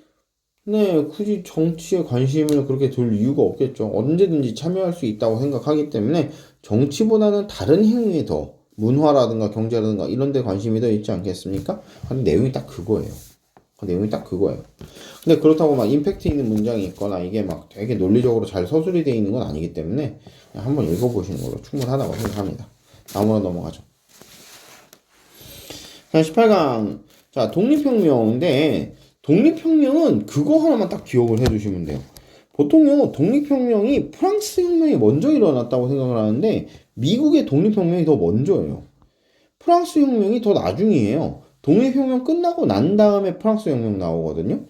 네, 굳이 정치에 관심을 그렇게 둘 이유가 없겠죠. 언제든지 참여할 수 있다고 생각하기 때문에 정치보다는 다른 행위에 더 문화라든가 경제라든가 이런 데 관심이 더 있지 않겠습니까? 근데 내용이 딱 그거예요. 내용이 딱 그거예요. 근데 그렇다고 막 임팩트 있는 문장이 있거나 이게 막 되게 논리적으로 잘 서술이 되어 있는 건 아니기 때문에 그냥 한번 읽어보시는 걸로 충분하다고 생각합니다. 다음으로 넘어가죠. 자, 18강. 자, 독립혁명인데 독립혁명은 그거 하나만 딱 기억을 해두시면 돼요. 보통요, 독립혁명이 프랑스 혁명이 먼저 일어났다고 생각을 하는데 미국의 독립혁명이 더 먼저예요. 프랑스 혁명이 더 나중이에요. 독립혁명 끝나고 난 다음에 프랑스 혁명 나오거든요.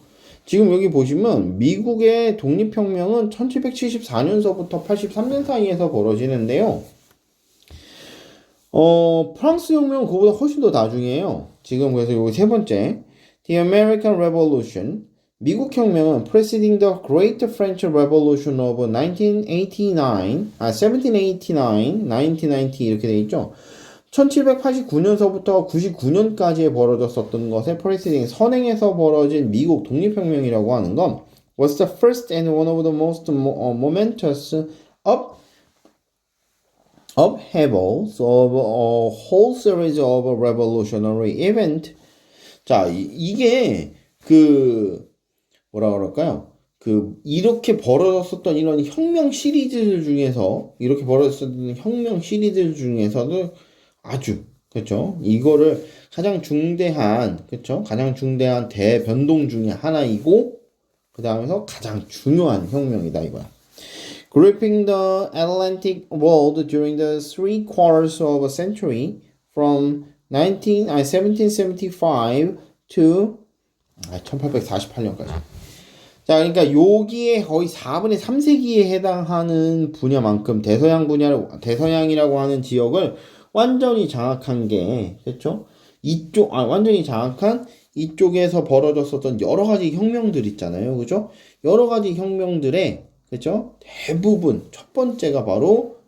지금 여기 보시면 미국의 독립혁명은 1774년서부터 83년 사이에서 벌어지는데요. 프랑스 혁명은 그거보다 훨씬 더 나중이에요. 지금 그래서 여기 세 번째 The American Revolution, 미국 혁명은 preceding the Great French Revolution of 1990 이렇게 돼 있죠. 1789년서부터 99년까지에 벌어졌었던 것에 preceding 선행해서 벌어진 미국 독립혁명이라고 하는 건 was the first and one of the most momentous upheavals of a whole series of revolutionary events. 자, 이게 뭐라 그럴까요? 이렇게 벌어졌었던 이런 혁명 시리즈들 중에서 이렇게 벌어졌었던 혁명 시리즈들 중에서도 아주 그렇죠? 이거를 가장 중대한 그렇죠? 가장 중대한 대변동 중에 하나이고 그 다음에서 가장 중요한 혁명이다 이거야. Gripping the Atlantic world during the 3/4 of a century from 1775 to 1848년까지. 자, 그러니까 여기에 거의 4분의 3세기에 해당하는 분야만큼 대서양이라고 하는 지역을 완전히 장악한 게, 그렇죠? 완전히 장악한 이쪽에서 벌어졌었던 여러 가지 혁명들 있잖아요. 그죠? 여러 가지 혁명들의, 그죠? 대부분, 첫 번째가 바로,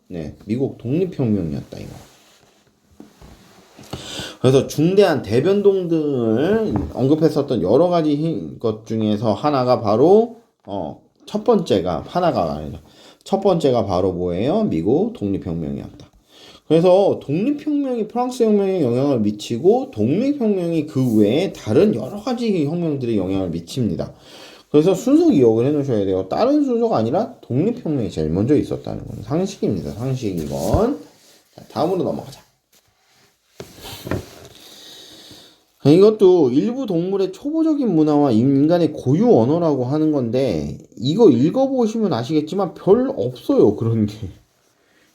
미국 독립혁명이었다, 이거. 그래서 중대한 대변동들을 언급했었던 여러 가지 것 중에서 하나가 바로 첫 번째가 바로 뭐예요? 미국 독립혁명이었다. 그래서 독립혁명이 프랑스 혁명에 영향을 미치고 독립혁명이 그 외에 다른 여러 가지 혁명들에 영향을 미칩니다. 그래서 순서 기억을 해 놓으셔야 돼요. 다른 순서가 아니라 독립혁명이 제일 먼저 있었다는 건 상식입니다. 상식 이건. 자, 다음으로 넘어가자. 이것도 일부 동물의 초보적인 문화와 인간의 고유 언어라고 하는 건데 이거 읽어보시면 아시겠지만 별 없어요. 그런 게.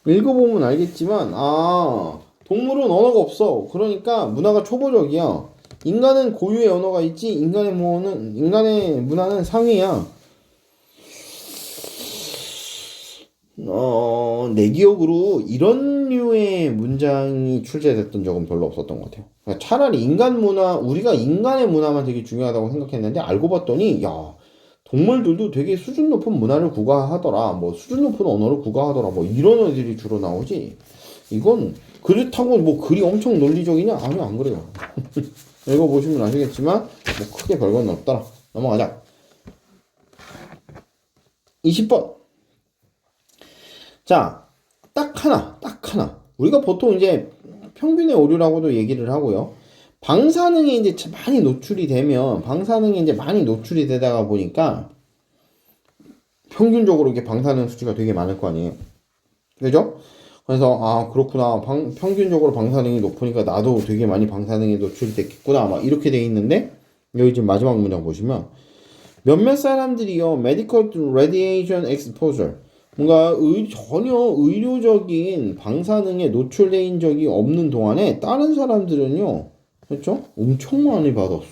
읽어보면 알겠지만 동물은 언어가 없어. 그러니까 문화가 초보적이야. 인간은 고유의 언어가 있지 인간의 문화는 상위야. 내 기억으로 이런 류의 문장이 출제됐던 적은 별로 없었던 것 같아요. 그러니까 차라리 우리가 인간의 문화만 되게 중요하다고 생각했는데 알고 봤더니 야 동물들도 되게 수준 높은 문화를 구가하더라. 뭐 수준 높은 언어를 구가하더라. 뭐 이런 애들이 주로 나오지. 이건 그렇다고 뭐 글이 엄청 논리적이냐? 아니요, 안 그래요. 읽어보시면 아시겠지만 뭐 크게 별건 없더라. 넘어가자. 20번. 자, 딱 하나. 우리가 보통 이제 평균의 오류라고도 얘기를 하고요. 방사능에 이제 많이 노출이 되다가 보니까 평균적으로 이렇게 방사능 수치가 되게 많을 거 아니에요. 그죠? 그래서 그렇구나. 평균적으로 방사능이 높으니까 나도 되게 많이 방사능에 노출이 됐겠구나. 막 이렇게 돼 있는데 여기 지금 마지막 문장 보시면 몇몇 사람들이요. medical radiation exposure 뭔가 전혀 의료적인 방사능에 노출된 적이 없는 동안에 다른 사람들은요. 그렇죠? 엄청 많이 받았어.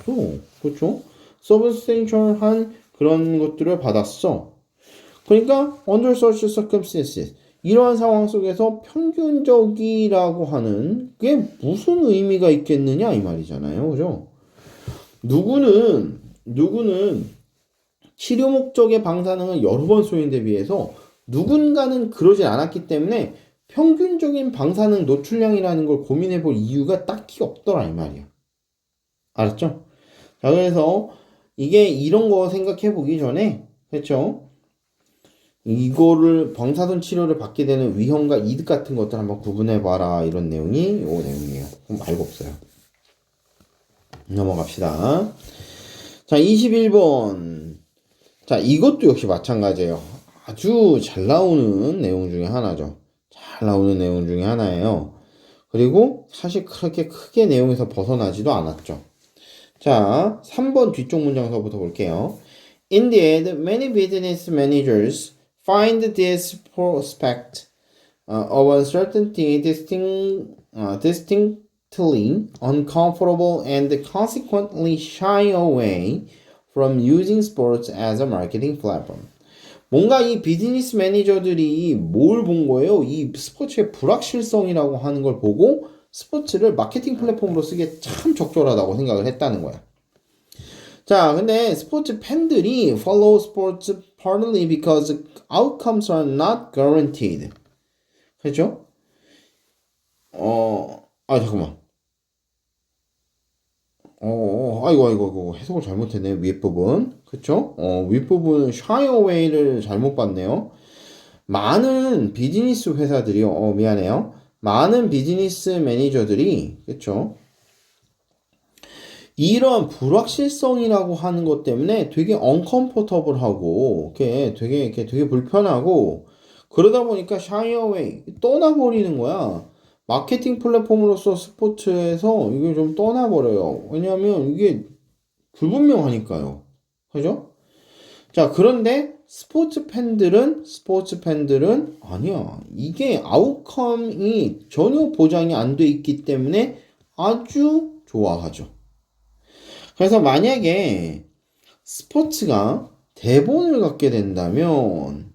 그렇죠? substantial한 그런 것들을 받았어. 그러니까 under such circumstances 이러한 상황 속에서 평균적이라고 하는 게 무슨 의미가 있겠느냐 이 말이잖아요. 그죠? 누구는 치료 목적의 방사능을 여러 번 쏘인 데 비해서 누군가는 그러지 않았기 때문에 평균적인 방사능 노출량이라는 걸 고민해 볼 이유가 딱히 없더라 이 말이야. 알았죠? 자, 그래서 이게 이런 거 생각해 보기 전에 그렇죠? 이거를 방사선 치료를 받게 되는 위험과 이득 같은 것들 한번 구분해 봐라 이런 내용이 요 내용이에요. 그럼 알고 없어요. 넘어갑시다. 자, 21번. 자, 이것도 역시 마찬가지예요. 아주 잘 나오는 내용 중에 하나죠. 잘 나오는 내용 중에 하나예요. 그리고 사실 그렇게 크게 내용에서 벗어나지도 않았죠. 자, 3번 뒤쪽 문장서부터 볼게요. Indeed, many business managers find this prospect of uncertainty distinctly uncomfortable and consequently shy away from using sports as a marketing platform. 뭔가 이 비즈니스 매니저들이 뭘 본 거예요? 이 스포츠의 불확실성이라고 하는 걸 보고 스포츠를 마케팅 플랫폼으로 쓰기에 참 적절하다고 생각을 했다는 거야. 자, 근데 스포츠 팬들이 follow sports partly because outcomes are not guaranteed. 그렇죠? 잠깐만. 아이고, 해석을 잘못했네. 윗부분. 그쵸? 윗부분 shy away를 잘못 봤네요. 많은 비즈니스 회사들이요. 미안해요. 많은 비즈니스 매니저들이, 그쵸? 이런 불확실성이라고 하는 것 때문에 되게 uncomfortable하고, 되게 불편하고, 그러다 보니까 shy away, 떠나버리는 거야. 마케팅 플랫폼으로서 스포츠에서 이게 좀 떠나버려요. 왜냐하면 이게 불분명하니까요. 그죠? 자, 그런데 스포츠 팬들은 아니야. 이게 아웃컴이 전혀 보장이 안 돼 있기 때문에 아주 좋아하죠. 그래서 만약에 스포츠가 대본을 갖게 된다면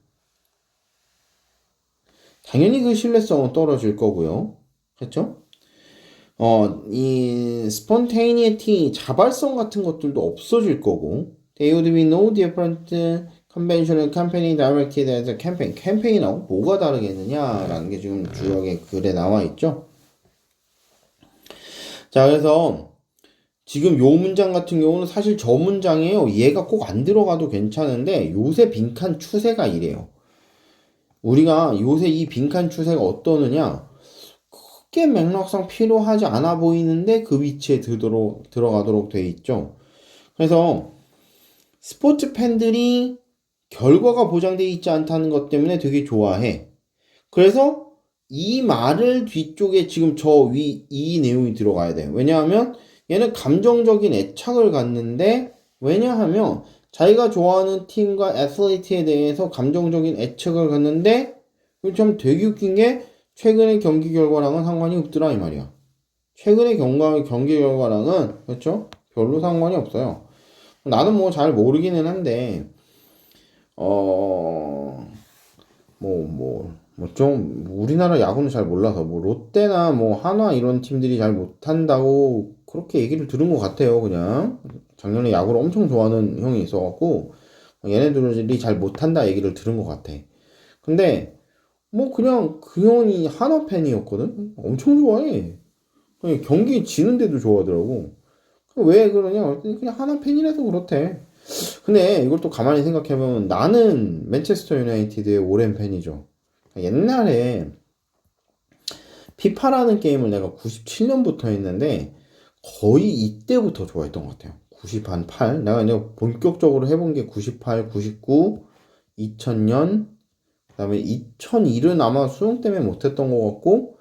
당연히 그 신뢰성은 떨어질 거고요. 그렇죠? 이 spontaneity, 자발성 같은 것들도 없어질 거고 They would be no different conventional campaign directed as a campaign. 캠페인하고 뭐가 다르겠느냐라는 게 지금 주역의 글에 나와 있죠. 자, 그래서 지금 요 문장 같은 경우는 사실 저 문장이에요. 얘가 꼭 안 들어가도 괜찮은데 요새 빈칸 추세가 이래요. 우리가 요새 이 빈칸 추세가 어떠느냐? 크게 맥락상 필요하지 않아 보이는데 그 위치에 들어가도록 돼 있죠. 그래서 스포츠 팬들이 결과가 보장되어 있지 않다는 것 때문에 되게 좋아해. 그래서 이 말을 뒤쪽에 지금 이 내용이 들어가야 돼. 왜냐하면 얘는 감정적인 애착을 갖는데, 왜냐하면 자기가 좋아하는 팀과 애슬리트에 대해서 감정적인 애착을 갖는데, 참 되게 웃긴 게 최근의 경기 결과랑은 상관이 없더라 이 말이야. 최근의 경기 결과랑은 그렇죠? 별로 상관이 없어요. 나는 뭐 잘 모르기는 한데 좀 우리나라 야구는 잘 몰라서 뭐 롯데나 뭐 한화 이런 팀들이 잘 못한다고 그렇게 얘기를 들은 것 같아요. 그냥 작년에 야구를 엄청 좋아하는 형이 있어갖고 얘네들이 잘 못한다 얘기를 들은 것 같아. 근데 뭐 그냥 그 형이 한화 팬이었거든. 엄청 좋아해. 그냥 경기 지는데도 좋아하더라고. 왜 그러냐? 그냥 하나 팬이라서 그렇대. 근데 이걸 또 가만히 생각해보면 나는 맨체스터 유나이티드의 오랜 팬이죠. 옛날에 피파라는 게임을 내가 97년부터 했는데 거의 이때부터 좋아했던 것 같아요. 90한 8. 내가 이제 본격적으로 해본 게 98, 99, 2000년, 그다음에 2001은 아마 수능 때문에 못했던 것 같고,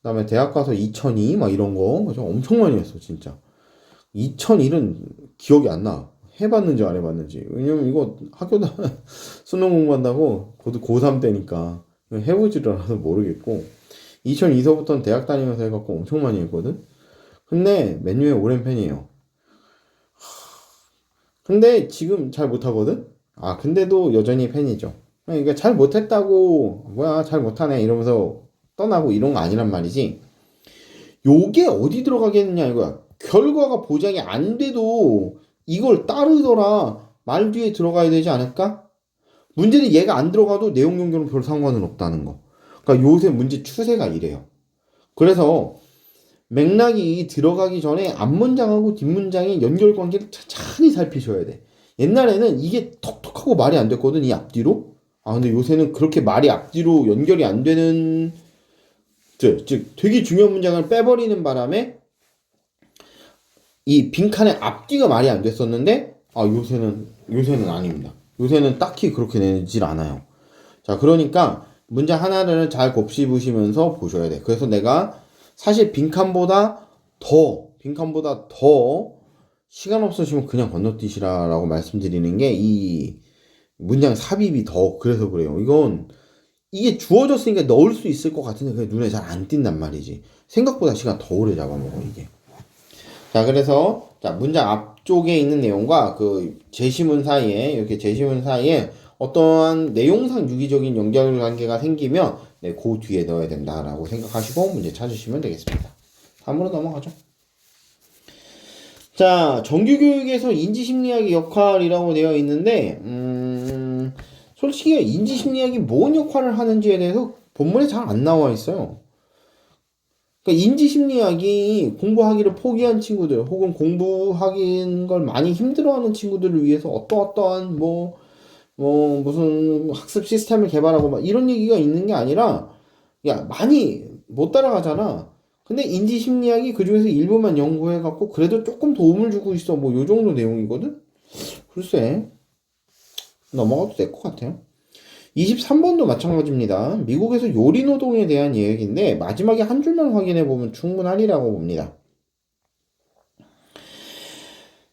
그다음에 대학 가서 2002 막 이런 거 그래서 엄청 많이 했어 진짜. 2001은 기억이 안 나. 해봤는지 안 해봤는지. 왜냐면 이거 학교 수능 공부한다고 고3 때니까 해보지를 않아서 모르겠고 2002서부터는 대학 다니면서 해갖고 엄청 많이 했거든. 근데 맨유의 오랜 팬이에요. 근데 지금 잘 못하거든. 근데도 여전히 팬이죠. 그러니까 잘 못했다고 뭐야 잘 못하네 이러면서 떠나고 이런 거 아니란 말이지. 요게 어디 들어가겠느냐 이거야. 결과가 보장이 안 돼도 이걸 따르더라 말 뒤에 들어가야 되지 않을까? 문제는 얘가 안 들어가도 내용 연결은 별 상관은 없다는 거. 그러니까 요새 문제 추세가 이래요. 그래서 맥락이 들어가기 전에 앞문장하고 뒷문장의 연결 관계를 천천히 살피셔야 돼. 옛날에는 이게 톡톡하고 말이 안 됐거든, 이 앞뒤로. 근데 요새는 그렇게 말이 앞뒤로 연결이 안 되는, 즉, 되게 중요한 문장을 빼버리는 바람에 이 빈칸의 앞뒤가 말이 안 됐었는데, 요새는 아닙니다. 요새는 딱히 그렇게 내질 않아요. 자, 그러니까 문장 하나를 잘 곱씹으시면서 보셔야 돼. 그래서 내가 사실 빈칸보다 더 시간 없으시면 그냥 건너뛰시라라고 말씀드리는 게 이 문장 삽입이 더 그래서 그래요. 이게 주어졌으니까 넣을 수 있을 것 같은데 그게 눈에 잘 안 띈단 말이지. 생각보다 시간 더 오래 잡아먹어 이게. 자, 그래서 자 문장 앞쪽에 있는 내용과 그 제시문 사이에 이렇게 제시문 사이에 어떠한 내용상 유기적인 연결관계가 생기면 그 뒤에 넣어야 된다라고 생각하시고 문제 찾으시면 되겠습니다. 다음으로 넘어가죠. 자, 정규교육에서 인지심리학의 역할이라고 되어 있는데 솔직히 인지심리학이 뭔 역할을 하는지에 대해서 본문에 잘 안 나와 있어요. 그러니까 인지심리학이 공부하기를 포기한 친구들 혹은 공부하는 걸 많이 힘들어하는 친구들을 위해서 어떠한 무슨 학습 시스템을 개발하고 막 이런 얘기가 있는 게 아니라 야 많이 못 따라가잖아. 근데 인지심리학이 그중에서 일부만 연구해갖고 그래도 조금 도움을 주고 있어. 뭐 요 정도 내용이거든. 글쎄 넘어가도 될 것 같아요. 23번도 마찬가지입니다. 미국에서 요리노동에 대한 이야기인데 마지막에 한 줄만 확인해 보면 충분하리라고 봅니다.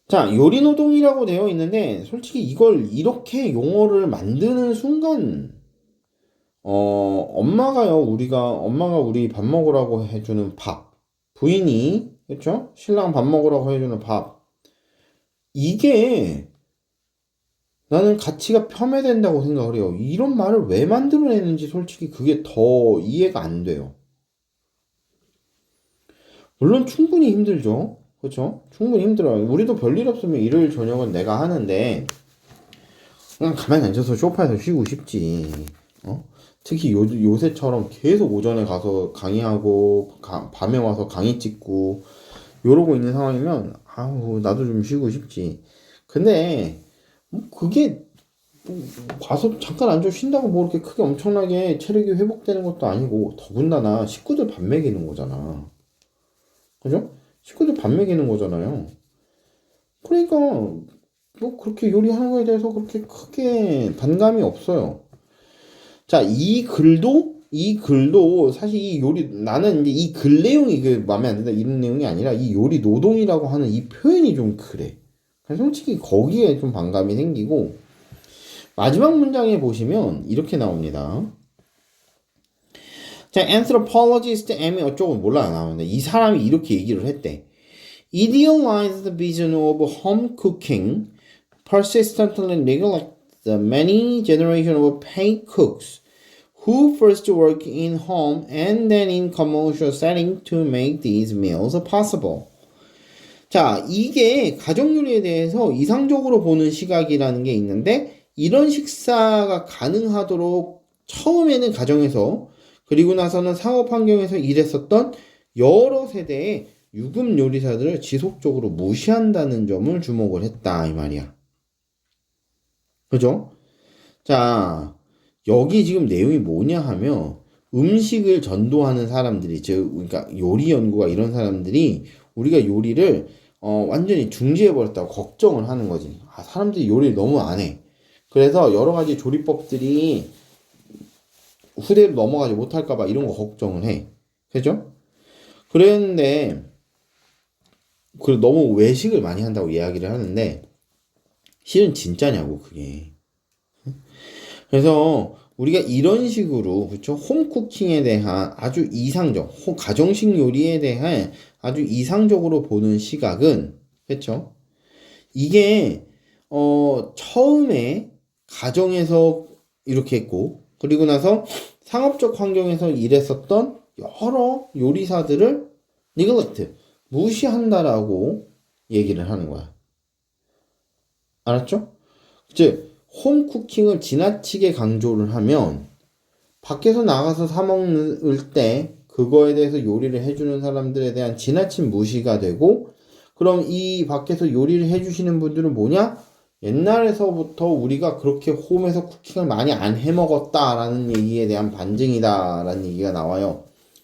자, 요리노동이라고 되어 있는데 솔직히 이걸 이렇게 용어를 만드는 순간 엄마가 우리 밥 먹으라고 해주는 밥, 부인이 그렇죠? 신랑 밥 먹으라고 해주는 밥, 이게 나는 가치가 폄훼된다고 생각을 해요. 이런 말을 왜 만들어내는지 솔직히 그게 더 이해가 안 돼요. 물론 충분히 힘들죠. 그렇죠? 충분히 힘들어요. 우리도 별일 없으면 일요일 저녁은 내가 하는데 그냥 가만히 앉아서 소파에서 쉬고 싶지. 특히 요새처럼 계속 오전에 가서 강의하고 밤에 와서 강의 찍고 이러고 있는 상황이면 나도 좀 쉬고 싶지. 근데 뭐 그게 가서 잠깐 앉아 쉰다고 뭐 이렇게 크게 엄청나게 체력이 회복되는 것도 아니고, 더군다나 식구들 밥 먹이는 거잖아. 그죠? 식구들 밥 먹이는 거잖아요. 그러니까 뭐 그렇게 요리하는 거에 대해서 그렇게 크게 반감이 없어요. 자, 이 글도 사실 이 요리, 나는 이제 이 글 내용이 그 마음에 안 든다 이런 내용이 아니라 이 요리 노동이라고 하는 이 표현이 좀 그래. 그래서 솔직히 거기에 좀 반감이 생기고, 마지막 문장에 보시면 이렇게 나옵니다. 자, anthropologist M이 어쩌고 몰라 나오는데, 이 사람이 이렇게 얘기를 했대. Idealized vision of home cooking persistently neglect the many generations of paid cooks who first work in home and then in commercial setting to make these meals possible. 자, 이게 가정 요리에 대해서 이상적으로 보는 시각이라는 게 있는데, 이런 식사가 가능하도록 처음에는 가정에서, 그리고 나서는 상업 환경에서 일했었던 여러 세대의 유급 요리사들을 지속적으로 무시한다는 점을 주목을 했다 이 말이야. 그죠? 자, 여기 지금 내용이 뭐냐 하면, 음식을 전도하는 사람들이, 즉 그러니까 요리 연구가 이런 사람들이 우리가 요리를 완전히 중지해버렸다고 걱정을 하는 거지. 아, 사람들이 요리를 너무 안 해. 그래서 여러 가지 조리법들이 후대로 넘어가지 못할까봐 이런 거 걱정을 해. 그죠? 그랬는데, 너무 외식을 많이 한다고 이야기를 하는데, 실은 진짜냐고, 그게. 그래서 우리가 이런 식으로, 그쵸? 홈쿠킹에 대한 아주 이상적, 가정식 요리에 대한 아주 이상적으로 보는 시각은, 그쵸? 이게, 처음에 가정에서 이렇게 했고, 그리고 나서 상업적 환경에서 일했었던 여러 요리사들을 neglect, 무시한다라고 얘기를 하는 거야. 알았죠? 즉, 홈쿠킹을 지나치게 강조를 하면 밖에서 나가서 사 먹을 때 그거에 대해서 요리를 해주는 사람들에 대한 지나친 무시가 되고, 그럼 이 밖에서 요리를 해주시는 분들은 뭐냐? 옛날에서부터 우리가 그렇게 홈에서 쿠킹을 많이 안 해먹었다라는 얘기에 대한 반증이다라는 얘기가 나와요.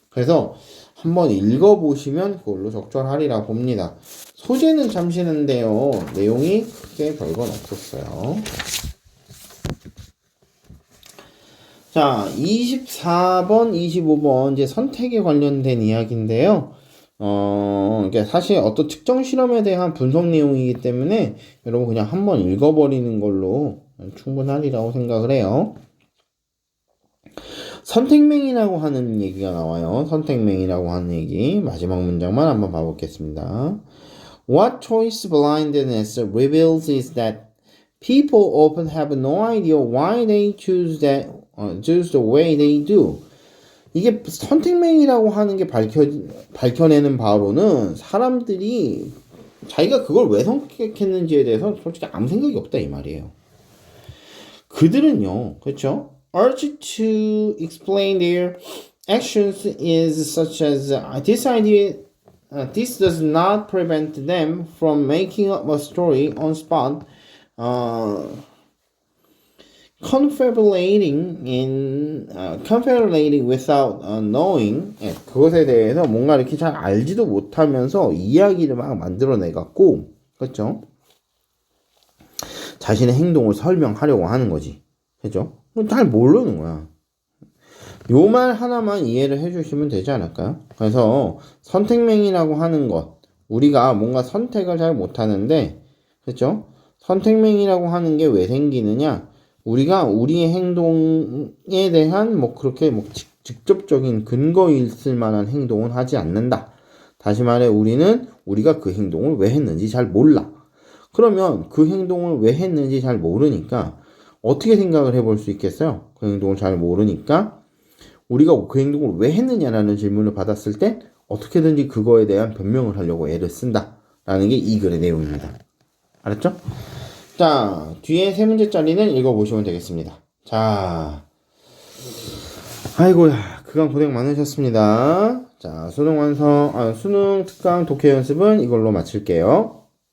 그래서 한번 읽어보시면 그걸로 적절하리라 봅니다. 소재는 참 쉬는데요, 내용이 크게 별건 없었어요. 자, 24번, 25번 이제 선택에 관련된 이야기인데요. 이게 사실 어떤 특정 실험에 대한 분석 내용이기 때문에 여러분 그냥 한번 읽어버리는 걸로 충분하리라고 생각을 해요. 선택맹이라고 하는 얘기가 나와요. 선택맹이라고 하는 얘기. 마지막 문장만 한번 봐보겠습니다. What choice blindness reveals is that people often have no idea why they choose the way they do. 이게 선택맹이라고 하는 게 밝혀내는 바로는 사람들이 자기가 그걸 왜 선택했는지에 대해서 솔직히 아무 생각이 없다 이 말이에요. 그들은요, 그렇죠? Urge to explain their actions is such as this idea. This does not prevent them from making up a story on spot. confabulating without knowing. 그것에 대해서 뭔가 이렇게 잘 알지도 못하면서 이야기를 막 만들어내갖고, 그렇죠? 자신의 행동을 설명하려고 하는 거지. 그죠? 잘 모르는 거야. 요 말 하나만 이해를 해주시면 되지 않을까요? 그래서 선택맹이라고 하는 것, 우리가 뭔가 선택을 잘 못하는데, 그렇죠? 선택맹이라고 하는 게 왜 생기느냐? 우리가 우리의 행동에 대한 그렇게 직접적인 근거 있을 만한 행동을 하지 않는다. 다시 말해 우리는 우리가 그 행동을 왜 했는지 잘 몰라. 그러면 그 행동을 왜 했는지 잘 모르니까 어떻게 생각을 해볼 수 있겠어요? 그 행동을 잘 모르니까 우리가 그 행동을 왜 했느냐라는 질문을 받았을 때 어떻게든지 그거에 대한 변명을 하려고 애를 쓴다 라는 게 이 글의 내용입니다. 알았죠? 자, 뒤에 세 문제짜리는 읽어보시면 되겠습니다. 자, 아이고야, 그간 고생 많으셨습니다. 자, 수능 특강 독해 연습은 이걸로 마칠게요.